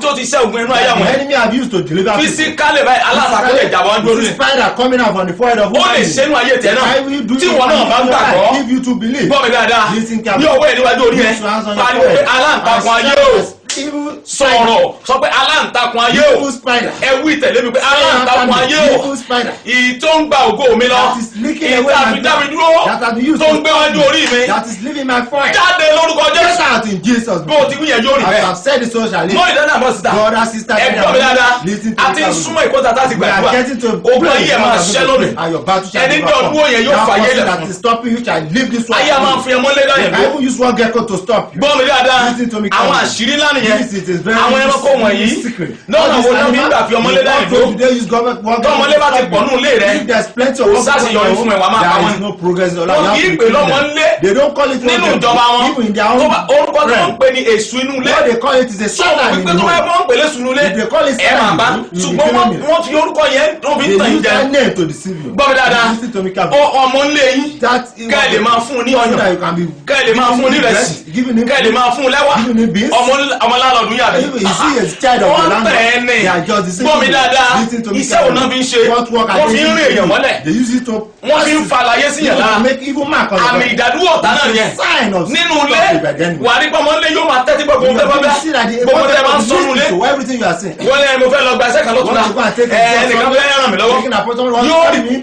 tó ti ṣẹ́ ogun inú ayé àwọn The yẹn enemy have used to deliver people. fisikálẹ̀ báyìí aláǹtakùn lè jàbọ̀ ọjọ́ This orí spider coming out from the forehead of ó lè ṣẹ́nu ayé tẹ̀ náà I will do tí it wọn náà bá and gbàgbọ́ give you to believe. gbọ́ mi dáadáa Listen ní carefully. ọwọ́ ẹ̀ níwájú orí yẹn Put your hands on your pariwo pé forehead. aláǹtakùn ayé o Evil sọ̀rọ̀ sọ pé aláǹtakùn ayé o Evil spider. ẹ wí tẹ̀lé mi pé aláǹtakùn ayé o Evil spider. ìyí tó ń gba ògo mi lọ That is leaking ìyí away tá a my fi dá mi blood. dúró That has been used tó ń to gbé wájú orí mi That is leaving my forehead. jáde lórúkọ Get Jésù out in Jesus' bó o name. ti wí yẹn yóò rí As I bẹ́ẹ̀ have said it so shall it. mọ ìdáná àmọ́ síta Brother, sister, ẹ gbọ́ mi dáadáa listen to àti me súnmọ́ ìkọ́ta tá a ti We are gbàdúrà getting to ogun ayé ẹ̀ máa ṣẹ́ lónìí and your battle shall ẹni be gbé ọdún òyìn yóò That fàyè person lẹ̀ that fún is stopping you shall leave this one. ayé a máa fi ẹmọ lé láyé I even use one gecko to stop you. gbọ́ mi dáadáa Listen to me àwọn carefully. àṣírí ńlá nìyẹn This it is very àwọn ẹranko wọ̀nyí secret. lọ́nà wo náà fi ń gbà fi ọmọlé láyé dúró Today use government one Tọ́ ọmọlé bá ti pọ̀ nù ilé rẹ̀, If there's plenty of kò work sáṣeyọrí fún ẹ, wàá máa pa there wọ́n. is no progress in your Wọ́n life. kì í You have pè to lọ́mọ kill them. ńlé They don't call it nínú one ìjọba wọn even in their tó own bá- orúkọ tí wọ́n ń realm. pè ní èṣù inú ilé What they call it is a sọ̀rọ̀ Satan in wípé the tó bá home. wọ́n ń pè lé sùnú ilé If they call it ẹ máa bá Satan, you ṣùgbọ́n will be killing wọ́n fi orúkọ yẹn wọ́n fi ń They tàn yín use jẹ that name to deceive you. gbọ́ mi dáadáa Listen to me carefully. ọmọ ńlé yín That ká ẹ lè máa fún un ní so ọyàn that you can be ká ẹ lè máa fún un ní ìrẹsì giving him ká ẹ lè máa fún un lẹ́wà giving him beans. ọmọ lálọ́dún yàrá Even you see a child of the wọ́n land. tẹ̀ ẹ́ ní They are just deceiving gbọ́ mi you. dáadáa Listen to me iṣẹ́ òun náà fi ń ṣe What work are wọ́n they fi ń using rìn èèyàn to mọ́lẹ̀ do? They use it to wọ́n fi ń falàyé sí yàn lára make evil mark on the àmì body. ìdádúró ọ̀tá náà yẹn Sign of nínú ilé something by the enemy. wà á rí pé ọmọ ilé yóò máa tẹ́tí gbogbo You ohun tẹ́ bá are bá going to see that the gbogbo tẹ́ bá ń sọnù ilé to everything you are saying. wọ́n lé mo fẹ́ lọ gba ẹsẹ̀ kan lọ́tún náà Want to go and take ẹnìkan fẹ́ ràn mí lọ́wọ́ Taking appointment one yóò rí me.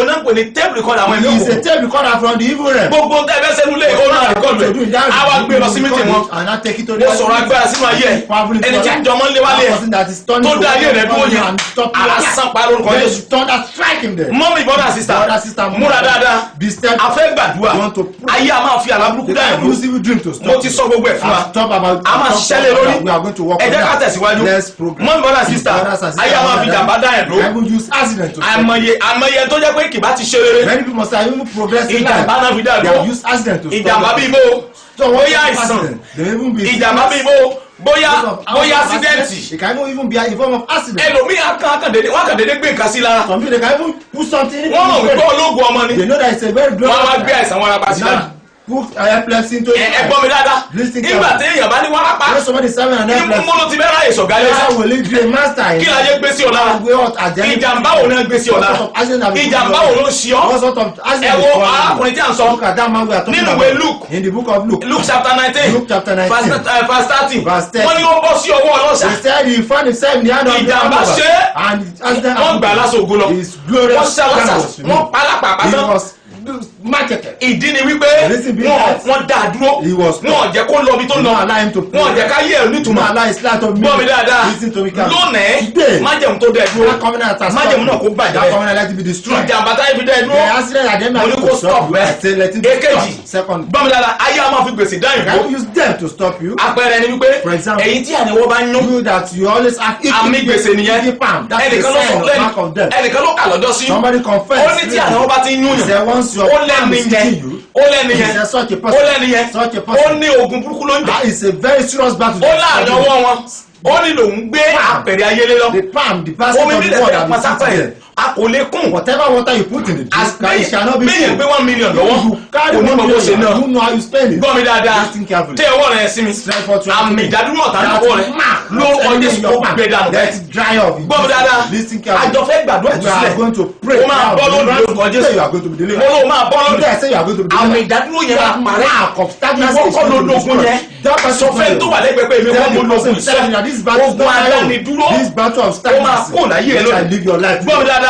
oná ń pè ní tape recorder àwọn ẹ̀mí He is a òkùnkùn tape recorder from the evil realm. gbogbo tẹ́ ẹ fẹ́ sẹ́nu lé ó náà rìkọ́dù ẹ̀ á wá gbé lọ sí mítì wọn And now take it to mo sọ̀rọ̀ agbára sínú ayé ẹ̀ ẹni tí ń jọmọ́ ń lé wálé ẹ̀ tó dá ayé rẹ̀ dúró yẹn àlásán pa lórúkọ Jésù Thunder strike him there. mọ́mí brother sister Brother, sister, múra dáadáa Be steadfast. a fẹ́ gbàdúrà You want to pray. ayé a máa fi àlábùkù They dá can ìlú use evil dream to stop mo ti you. sọ gbogbo ẹ̀ fún wa I've talked about a máa ṣiṣẹ́ lé lórí we are going to work ẹ on jẹ́ ká that. tẹ̀síwájú Let's progress. mọ́mí brother sister Brothers and sisters, ayé a máa fi jàmbá dá ẹ̀ dúró I will use accident to stop you. àmọye tó jẹ́ pé kì bá ti ṣe rere Many people must have even progressed in life. ìjàmbá náà fi dá ẹ̀ They dúró have used accident to stop ìjàmbá you. bíi bó So what bóyá is àìsàn accident? They may even be ìjàmbá bíi bó bóyá ásídẹ́ǹtì It can even be a form of accident. ẹlòmíì wọ́n kàn déédéé gbé nǹkan sí lára Some people they can even put something in wọ́n mọ̀ wípé it. ológun ọmọ ni They know that it's a very wọ́n á wá gbé glorious àìsàn wọn apá sí lára Now put epilepsy into it. ẹ gbọ́ mi dáadáa Listen nígbà tí carefully. èèyàn bá ní wárápá When somebody is having an ní epilepsy, mo ló ti bẹ́ẹ̀ ráyè sọ̀gá lé how will it be a master in kí la yẹ gbé sí ọ lára ìjàmbá wo náà gbé sí ọ lára ìjàmbá wo ló ń ṣe ọ What sort of accident ẹ is wo calling you? arákùnrin tí a ń sọ Look at that man we are talking nínú about. ìwé Luke In the book of Luke. Luke chapter 19 Luke chapter 19. verse 30 Verse 30. wọ́n ní ó bọ́ sí ọwọ́ ọlọ́ṣà He said he found himself in the hand of the Ìjàmbá robber. ṣe é. And the accident wọ́n gbà lásán ògo lọ His glorious wọ́n ṣe crown aláṣà was removed. wọ́n pálápàá He tán was marketed. ìdí ni wípé Listen, be that. wọ́n dá a dúró He was wọ́n jẹ́ kó lọ bí tó Do lọ not allow him to pray. wọ́n jẹ́ ká yẹ ẹ̀ Do nítumọ̀ not allow his light of gbọ́ mi dáadáa Listen to me carefully. lónìí Today, májẹ̀mú tó dẹ̀ dúró that covenant has májẹ̀mú náà kó stopped. bàjẹ́ That covenant let it be destroyed. ìjàmbá táyé fi dẹ̀ The dúró accident that them mo ní have kó to stop stop you. I bẹ́ẹ̀ say let it be èkejì stopped. Second, gbọ́ mi dáadáa ayé a máa fi gbèsè dá you ìbò can use them to stop you. àpẹẹrẹ ni wípé For example, èyí tí àníwọ́ bá ń yún You that you always have àmì gbèsè nìyẹn palm. That's the ẹnìkan ló sign sọ of mark of death. ẹnìkan ló kà lọ́jọ́ sí Somebody ó confess. ní tí àníwọ́ bá ti ń yún He yàn said once your ó palm lẹ́nu is yẹn hitting you, ó lẹ́nu he yẹn said such a ó person. lẹ́nu yẹn Such a ó person. ní ogun burúkú ló ń jà That is a very serious battle. ó láàrin ọwọ́ wọn ó ní lòun gbé àpẹẹrẹ ayélé lọ The palm, the basket omi of the nílẹ̀ word fẹ́ that is pátápá sitting ẹ̀ there. a kò lè kún Whatever water you put in the drink, it shall not be bẹ́yẹn gbé full. 1 million lọ́wọ́ You carry kò ní 1 mọ̀ bó ṣe million, náà you know how you spend it. gbọ́ mi dáadáa Listen carefully. tẹ ọwọ́ rẹ̀ sí mi Strike forth your àmì hand. ìdádúró ọ̀tá ní That ọwọ́ rẹ̀ mark, lórúkọ not Jésù in kó your palm. gbẹ dànù Let bẹ́ẹ̀ it dry off. in gbọ́ mi Jesus' dáadáa name. Listen carefully. àjọ fẹ́ gbàdúrà You are ìtúsílẹ̀ going to pray. ó máa now. bọ́ lónìí lórúkọ Today Jésù you are going to be mo delivered. ló máa bọ́ Today I lónìí say you are going to be àmì delivered. ìdádúró yẹn máa That parẹ́ mark of stagnancy ìwọ is kọ́ ló going to be dogun yẹn destroyed. That person sọ fẹ́ is tó not wà lẹ́gbẹ̀ẹ́ pé èmi Tell kọ́ mo the lógun person telling you that this battle is ogun not my own. adánidúró This battle of ó máa stagnancy. kó láyé Let lónìí I live your life. gbọ́ mi dáadáa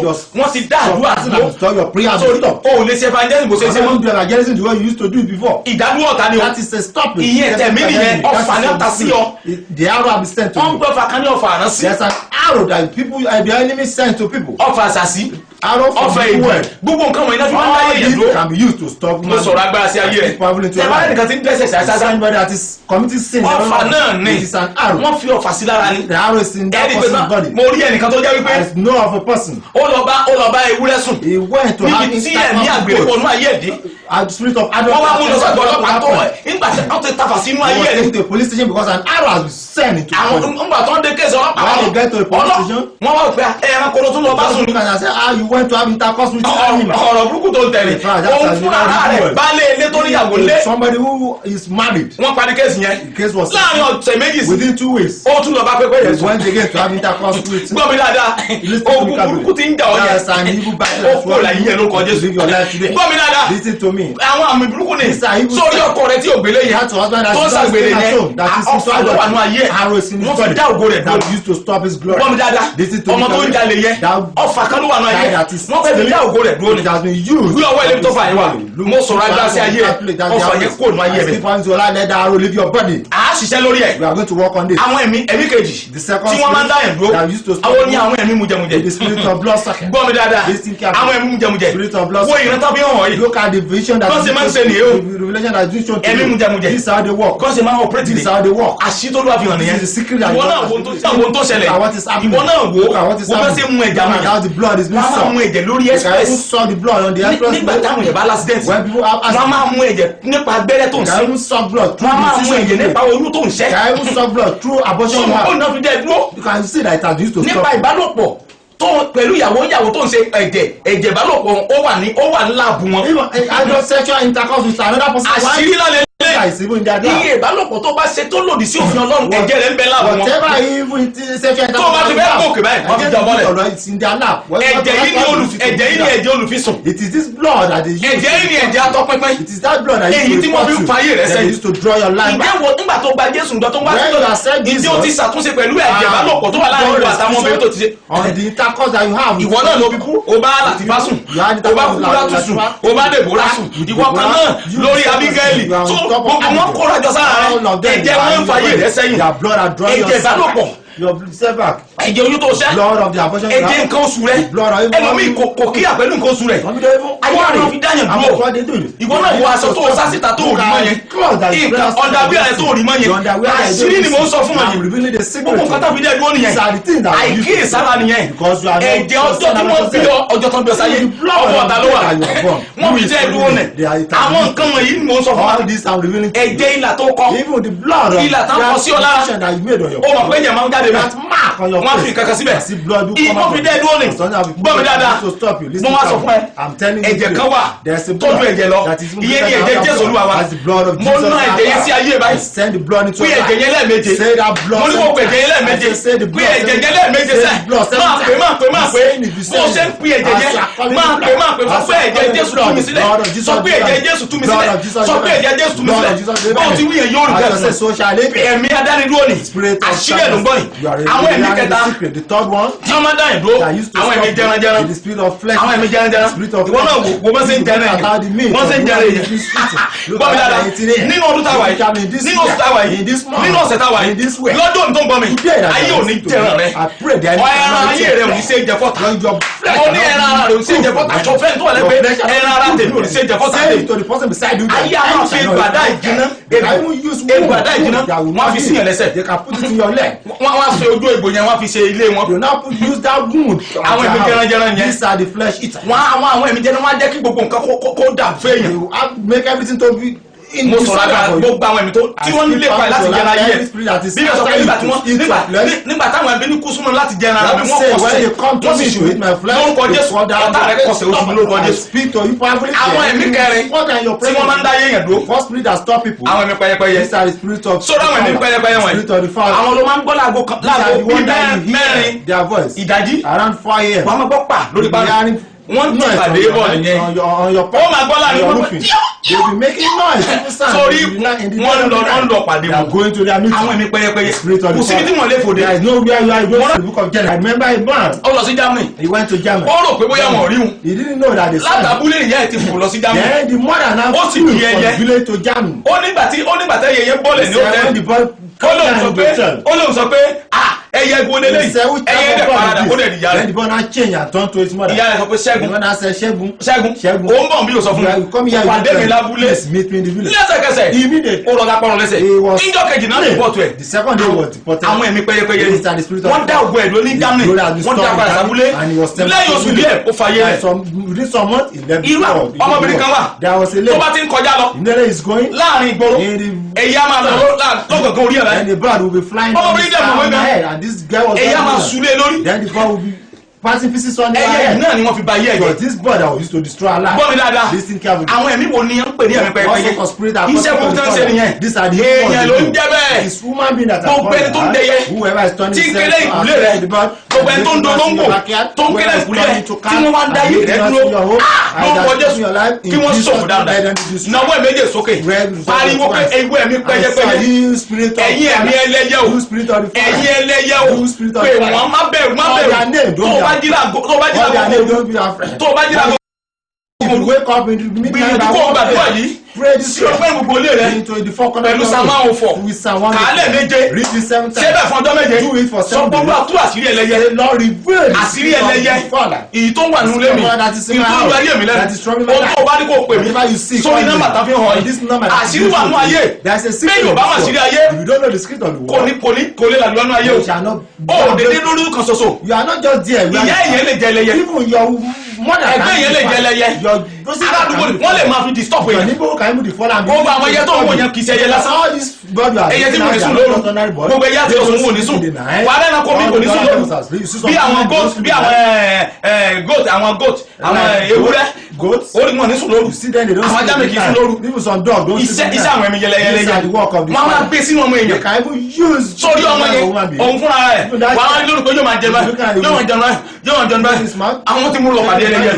Just- wọ́n ti dá your fasting and stop your prayer and stop. o ò lè ṣe evangelism bó ṣe ṣe You mọ́. don't do evangelism the way you used to do it before. ìdádúró ọ̀tá ni o. That is a stop. Ìyẹn tẹ̀mí nìyẹn, ọfà ni ó ta sí ọ. The arrow have been sent to wọ́n ń you. gbọ́ fàkàn ní ọ̀fà àrán sí. There's an arrow that people, the enemy sent to people. ọ̀fà àṣàsí. Arrow from ọ̀fà the ìwé. word. gbogbo nǹkan wọ̀nyí náà fi máa ń All dáyé yẹn this dúró. can be used to stop mo sọ̀rọ̀ agbára sí ayé rẹ̀. traveling to your tẹ̀wá life. nìkan ti ń dẹ́sẹ̀ ṣàṣàṣà. Somebody that is committing sin. ọ̀fà náà ni It is an arrow. wọ́n fi ọ̀fà sí lára ni. The arrow is in that ẹni pé person's body. mo rí ẹnìkan tó jẹ́ wípé I know of a person. ó lọ bá ewúrẹ́ sùn. He went to have níbi tí ẹ̀mí àgbèrè wọnú ayé ẹ̀dí. a spirit of adult. wọ́n wá mú lọ sọ́dọ̀ ọlọ́pàá tó nígbà tí wọ́n ti tafà sínú He ayé was ẹ̀dí. taken to a police station because an arrow has been sent into the àwọn body. ńgbà tó ń dé kéèsì ọlọ́pàá When they get to the police station, wọ́n wá pé ẹranko ló tún lọ bá sùn. look and say, you went to have intercourse with an animal. ọ̀rọ̀ burúkú tó ń tẹ̀lé In fact, that's òun a fún very ara good rẹ̀ word. baálé ilé tó níyàwó lé. Somebody who is married. wọ́n parí kéèsì yẹn The case was láàrin ọ̀sẹ̀ méjì sí. within 2 weeks. ó tún lọ bá pépé yẹn He sùn. went again to have intercourse with. gbọ́ mi dáadáa Listen to me ogun carefully. burúkú ti ń jà ọ́ Yes, an yẹn evil battle ó has kó láyé yẹn ló kọ Jésù. live your life today. gbọ́ mi dáadáa Listen to me. àwọn àmì burúkú ni These are evil sórí spirits. ọkọ rẹ tí ògbélé He yẹn had to husband that tó ń is not ṣàgbèrè staying at yẹn home. That is ọ̀fà ló wà nù ayé arrow is in his wọ́n fi body. dá ògo rẹ̀ That dúró. used to stop his glory. gbọ́ mi dáadáa Listen to me ọmọ tó ń carefully. jalè yẹn That ọ̀fà kan ló wà nù ayé that is wọ́n fẹ́ fi dá ògo rẹ̀ dúró ni. it has been used. Bí ọwọ́ ilé tó fà yín wà, mo sọ̀rọ̀ agbára sí ayé ẹ̀, ọfà yẹn kúrò nínú ayé rẹ̀. Keep on your life, let that arrow leave your body. à á ṣiṣẹ́ lórí ẹ̀. We are going to work on this. àwọn ẹ̀mí kejì The second tí wọ́n máa ń dá yẹn dúró that used to stop àwọn ní àwọn ẹ̀mí mujẹmujẹ. The spirit of blood sucking. gbọ́ mi dáadáa Listen carefully. àwọn ẹ̀mí mujẹmujẹ Spirit of blood wo ìran tó fi hàn wọ́n yìí Look at the vision that Kọ́ ṣe máa ń ṣe nìyẹn o. the revelation that is shown to Ẹ̀mí mujẹmujẹ. This is how they work. kọ́ ṣe máa ń operate This is ni how they work. àṣì tó lóra fi hàn nìyẹn This is the secret that ìwọ God náà has wo revealed. tó ṣẹlẹ̀ Look at what is happening. ìwọ náà wo Look at what is wo fẹ́ ṣe mú ẹja mú Look at how the blood is being wọ́n máa mú sucked. ẹ̀jẹ̀ lórí You can even express saw the blood on the express. nígbà táwọn èèyàn bá lásìdẹ́ǹtì When people have wọ́n máa mú ẹ̀jẹ̀ nípa abẹ́rẹ́ tó ń you sí can even suck blood through wọ́n máa the mú ẹ̀jẹ̀ nípa oyún tó ń ṣẹ́ You can even suck blood through abortion. sọmọ kó You náà fi dẹ́ dúró can see that it has used to nípa stop. ìbálòpọ̀ tó pẹ̀lú ìyàwó tó ń ṣe ẹ̀jẹ̀ ìbálòpọ̀ ó wà ní láàbù wọn. Even adult sexual intercourse with another person. àṣírí lálẹ́ Why is even in their lab? iye ìbálòpọ̀ tó bá ṣe tó lòdì sí òfin Ọlọ́run ẹ̀jẹ̀ rẹ̀ ń bẹ láàbù wọn. Whatever even sexual Tó o bá ti fẹ́ gòkè báyìí, wọ́n fi jà bọ́lẹ̀. It's in their lab. ẹ̀jẹ̀ yìí ni ẹ̀jẹ̀ olùfisùn. It is this blood that is used. ẹ̀jẹ̀ yìí ni ẹ̀jẹ̀ atọ́pinpin. It is that blood that Èyí tí used to wọ́n fi ń fa ayé rẹ̀ that sẹ́yìn. used to draw your life back. ǹjẹ́ wo nígbà tó gba Jésù ǹjọ́ tó ń wá When you accept ìdí ó ti Jesus, ṣàtúnṣe pẹ̀lú ẹ̀jẹ̀ ìbálòpọ̀ tó wà láàrin ìwà àtàwọn obìnrin tó ti ṣe. on the intercourse that you have with ìwọ náà ló people, o bá Làtífà sùn You had o bá intercourse with Kúbúrátù sùn Làtífà. o bá Dèbórà sùn ìwọ kan náà You lórí yourself Ábígẹ́lì you are on tó top of gbogbo wọn Abigail. kóra jọ sára All of rẹ them, ẹ̀jẹ̀ you are wọn ń in fa ayé your rẹ body. sẹ́yìn Their blood are drawing ẹ̀jẹ̀ ìbálòpọ̀ your self-back. ẹ̀jẹ̀ oyún tó ṣẹ́ Blood of the abortion. ẹ̀jẹ̀ nǹkan oṣù rẹ ẹlòmíì kò kíyà pẹ̀lú nǹkan oṣù rẹ ayé àwọn fi dáyàn dúró ìwọ náà wọ aṣọ tó o sásìta tó o rí mọ́ yẹn nǹkan ọ̀dàbí rẹ tó o rí mọ́ yẹn àṣírí ni mò ń sọ fún ọ yẹn gbogbo nǹkan tó fi dẹ́ dúró nìyẹn àìkíyèsára nìyẹn ẹ̀jẹ̀ ọjọ́ tí wọ́n bí ọjọ́ tó ń bí ọ sáyé ọwọ́ ọ̀tá ló wà wọ́n fi dẹ́ dúró nẹ̀ àwọn nǹkan wọ̀nyí ni mò ń sọ fún ọ ẹ̀jẹ̀ ìlà tó kọ ìlà tó kọ sí ọ lára ó mọ̀ pé ẹ̀jẹ̀ máa ń jáde bẹ́ẹ̀ wọ́n fi kankan síbẹ̀ ìwọ́n fi dẹ́ dúró nì gbọ́ mi dáadáa mo wá sọ fún ẹ ẹ̀jẹ̀ kan wà tọ́jú ẹ̀jẹ̀ lọ ìyẹn ni ẹ̀jẹ̀ Jésù Olúwa wa mo ná ẹ̀jẹ̀ yẹn sí ayé báyìí pé ẹ̀jẹ̀ yẹn lẹ́ẹ̀méje mo ní kó pè ẹ̀jẹ̀ yẹn lẹ́ẹ̀méje pé ẹ̀jẹ̀ yẹn lẹ́ẹ̀méje sẹ́ máa pè bó ṣe ń pè ẹ̀jẹ̀ yẹn máa pè sọ pé ẹ̀jẹ̀ Jésù tú mi sílẹ̀ sọ pé ẹ̀jẹ̀ Jésù tú mi sílẹ̀ sọ pé ẹ̀jẹ̀ Jésù tú mi sílẹ̀ báwo ti wí yẹn yóò rí bẹ́ẹ̀ ẹ̀mí adánidúró ni àṣírí ẹ̀ ló ń gbọ́ yìí àwọn ẹ̀mí kẹta tí wọ́n máa dá yẹn dúró àwọn ẹ̀mí jẹranjẹran àwọn ẹ̀mí jẹranjẹran ìwọ náà wo wọ́n ṣe ń jẹran yẹn wọ́n ṣe ń jẹran yẹn gbọ́ mi dáadáa nínú ọdún táwa yìí nínú oṣù táwa yìí nínú ọ̀sẹ̀ táwa yìí lọ́dún tó ń gbọ́ mi ayé ò ní jẹran rẹ ẹran ayé rẹ ò ní ṣe jẹ fọ́tà ó ní ẹran ara rẹ ò ní ṣe jẹ fọ́tà tó fẹ́ tó wà lẹ́gbẹ̀ẹ́ ẹran ara tèmi ò ní ṣe jẹ fọ́tà tèmi ayé àwọn fi gbàdá ìjìnà egbàdá ìjìnà wọ́n fi síyàn lẹ́sẹ̀ wọ́n wá ṣe ojú egbò yẹn wọ́n fi ṣe ilé wọn àwọn ẹ̀mí jẹranjẹran yẹn àwọn ẹ̀mí jẹran wọn á jẹ́ kí gbogbo nǹkan kó dà fún èèyàn mo sọ̀rọ̀ àgbà gbogbo àwọn ẹ̀mí tí wọ́n nílé pa láti jẹra ayé ẹ̀ bí wọ́n sọ pé nígbà táwọn ẹbí ní kú súnmọ́ láti jẹra ara mi wọ́n kọsẹ̀ wọ́n sì ṣù lórúkọ Jésù ọ̀tá rẹ̀ kọsẹ̀ oṣù lórúkọ Jésù àwọn ẹ̀mí kẹrin tí wọ́n máa ń dá ayé yẹn dúró àwọn ẹ̀mí pẹyẹpẹyẹ sọ́dọ̀ àwọn ẹ̀mí pẹyẹpẹyẹ wọ̀nyí àwọn ló máa ń gbọ́ láago bíi mẹ́rin ìdájí wọ́n máa gbọ́ pa lórí bá wọ́n ti noise pàdé bọ̀ nìyẹn. on your ó máa gbọ́ láàrin your pé roofing. They be making noise. People stand sórí in the wọ́n lọ pàdé they are wọn. going to their meeting. àwọn ẹ̀mí pẹ́yẹpẹ́yẹ Spirit of the kò síbi tí Father. wọ́n lè fòde. There is nowhere you are going to the book of Genesis. I remember a man. ó lọ sí Germany. He went to Germany. ó rò pé bóyá wọn ò rí wọn. He didn't know that they látàbúlé ìyá ẹ̀ ti fò lọ sí Germany. Then the mother now Ó sì flew bí from ẹyẹ. the village to Germany. ó nígbà tí ẹyẹ bọ́lẹ̀ ní He said when the òtẹ́ẹ̀lì. boy ó lóun sọ pé ẹyẹ gbóni lẹ́yìn ẹyẹ dẹ̀ parada ó dẹ̀ níyà Then rẹ̀. the boy now change and turn to his mother. ìyá rẹ̀ sọ pé The Ṣẹ́gun mother said Ṣẹ́gun. Ṣẹ́gun ó ń bọ̀ bí o sọ fún You come here. mi pàdé mi lábúlé Please meet me in the village. lẹ́sẹ̀kẹsẹ̀ Immediately. ó lọ lápá lẹ́sẹ̀ He was níjọ́ kejì náà rìpọ́tù ẹ̀. The second day was deported. àwọn ẹ̀mí pẹ́yẹpẹ́yẹ This is the spirit of wọ́n dá ògùn ẹ̀dọ́ ní His Germany glory has been wọ́n dá stored padà in sábúlé Germany, and he was sent lẹ́yìn to oṣù the díẹ̀ ó fàyè rẹ̀. Within some months he left irú the world. ọmọbìnrin kan wà There was a tó bá lady. ti ń kọjá lọ You know where he's going? láàrin ìgboro In the ẹ̀yà máa lọ lọ́gọ̀gọ̀ orí ẹ̀ Then rẹ̀ the bird will be flying Oh, on bring his them away, man. head, and this guy was ẹ̀yà máa running. súlé lórí Then the bird will be passing pieces on his ẹ̀yà head. náà ni wọ́n fi ba ayé Because ẹ̀jẹ̀. this bird that was used to destroy our life. gbọ́ mi dáadáa Listen carefully. àwọn ẹ̀mí wo ni ń pè ní ẹ̀mí pẹ́yẹpẹ́yẹ Also for spirit that iṣẹ́ wo tán ṣe nìyẹn These are the èèyàn ló ń jẹ́ bẹ́ẹ̀ It's human being that Gbogbo ẹni tó ń dẹyẹ, whoever is turning tí ń himself kéré to ìkúlé our rẹ̀, the bird, gbogbo ẹni tó ń dolóńgbò tó ń kéré ìkúlé rẹ̀ tí wọ́n wá ń dá yé rẹ̀ dúró ló ń kọ Jésù kí wọ́n ṣòfò dáadáa náwó ẹ̀ méje sókè pariwo pé ewu ẹ̀mí pẹ́yẹpẹ́yẹ ẹ̀yin ẹ̀mí ẹlẹ́yẹ o ẹ̀yin ẹlẹ́yẹ o pé wọ́n má bẹ̀rù tó o bá jí lágo If you wake up in the midnight, gbìyànjú kó o gbàdúrà yìí pray this sí ọgbẹ́ gbogbo ilé rẹ̀ into the four corners pẹ̀lú Psalm 104 with Psalm 104. kàálẹ̀ méje Read it 7 ṣé bẹ́ẹ̀ times. fún ọjọ́ méje Do it for 7 sọ gbogbo days. àtúrò àṣírí ẹlẹ́yẹ Say, Lord, reveal the àṣírí secret of ẹlẹ́yẹ the Father. èyí tó wà nínú ilé mi That is in my ìtúrú house. ayé mi That is troubling my lẹ́nu life. ohun tó o bá ní kó o pè mí Whatever you see, sórí call nọ́mbà me. tá a fi hàn This yìí number that àṣírí is wà nínú ayé There's a secret bẹ́ẹ̀ yóò bá wà of àṣírí God. ayé If you don't know the secret of the kò world, lè làlú nínú ayé you o shall not. ó dédé lórí kan ṣoṣo You are not just there. You are- ìyá ìyẹn lè jẹ ẹlẹ́yẹ Even your mother ẹgbẹ́ ìyẹn lè jẹ ẹlẹ́yẹ aládùúgbò wọ́n lè máa fi disturb Your yẹn neighbor can even fall and gbogbo àwọn ẹyẹ tó ń wò yẹn kì í ṣe ẹyẹ lásán all this bird you are ẹyẹ tí looking mo at, ní they sùn are lóru not ordinary bird. gbogbo ẹyẹ àti They ọ̀sùn don't wò ní sleep sùn in the night. wà á lẹ́nu kó mi kò ní sùn lóru bí àwọn goat àwọn goat àwọn ewúrẹ́ goats. orí wọn ní sùn lóru You see them, they don't àwọn sleep ajá mi in kì the í sùn night. lóru Even some dog don't sleep in the iṣẹ́ àwọn ẹ̀mí night. yẹlẹyẹlẹ These are the work of the wọ́n máa Father. gbé sínú ọmọ They èèyàn can even use sórí ọmọ yẹn òun fúnra rẹ̀ wà á rí lórúkọ yóò máa jẹ báyìí yóò máa jẹun báyìí yóò máa jẹun báyìí àwọn tí mo lọ pàdé ẹlẹ́yẹ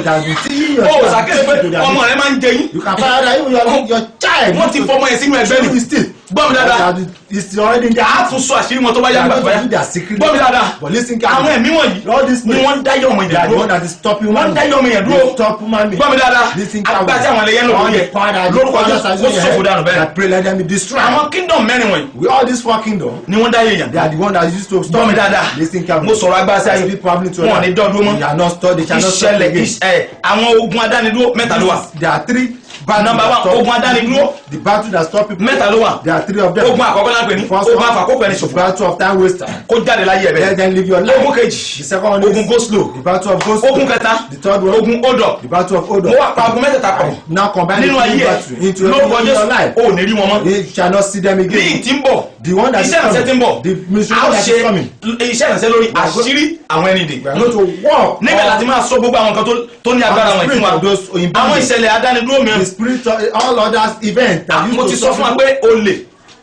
ó sàkíyèsí pé ọmọ rẹ̀ máa ń jẹ yín You can find out that even your child. wọ́n ti fọmọ yẹn sínú ẹgbẹ́ ni gbọ́ mi dáadáa It's already in their a heart. tún sọ àṣírí wọn tó bá They yá are gbà going to pẹ́ do their secret. gbọ́ mi dáadáa But listen àwọn carefully. ẹ̀mí wọ̀nyí All this ni wọ́n ń dá yọ̀ ọmọ They are ìjà the one dúró that is stopping wọ́n ń dá yọ̀ ọmọ yẹn They dúró stop human being. gbọ́ mi dáadáa Listen agbá tí carefully. àwọn ẹlẹ́yẹ ń lò All lórí the ẹ̀ power that the lórúkọ fathers Jésù has ó given ṣòfò dànù you, bẹ́ẹ̀ I pray let them be destroyed. àwọn kingdom mẹ́rin wọ̀nyí With all this four kingdom, ni wọ́n dá yéèyàn they are the one that used to gbọ́ stop mi dáadáa Listen carefully. mo sọ̀rọ̀ agbára sí ayé Speak probably to wọn ò ní dọ́dún mọ́ They are not stopped. They shall not stop ìṣẹ̀lẹ̀ again. àwọn ogun adánidúró mẹ́ta ló wà There are three battles Number that one, stop ogun adánidúró. The battle that stop people. mẹ́ta ló wà There are three of them. ogun àkọ́kọ́ náà pè ní First ogun one, àfàkókò ẹni the ṣòfò battle of time waster. kó jáde láyé Let ẹ̀bẹ̀ them live your life. ogun The kejì second one ogun is go slow the battle of ghost. ogun kẹta The third one, ogun hold up the battle of Odor. mo wá pa ogun mẹ́tẹ̀ẹ̀ta pọ̀ Now combine nínú the ayé three ẹ̀ battle into lórúkọ your Jésù life. o ò ní rí wọn mọ́ You shall not see them ní again. ìtí ń bọ̀ The one that is iṣẹ́ ìrànṣẹ́ tí ń bọ̀ coming. The a ministry ó that ṣe is coming. iṣẹ́ ìrànṣẹ́ lórí àṣírí àwọn ẹni dè We are going to walk. níbẹ̀ láti máa sọ gbogbo àwọn nǹkan tó ní agbára wọn fún wa of those in àwọn ìṣẹ̀lẹ̀ adánidúró the mìíràn spirit of all others events that mo ti used sọ to fún wa stop pé olè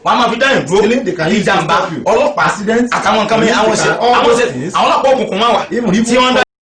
wọn a máa fi dáhùn dúró Stealing, they can use ìjàmbá to stop you. ọlọ́pàá Accidents, àtàwọn nǹkan mìíràn police, àwọn they ṣe can all àwọn those ṣe things. àwọn ọlọ́pàá òkùnkùn máa wà Even tí wọ́n ń dá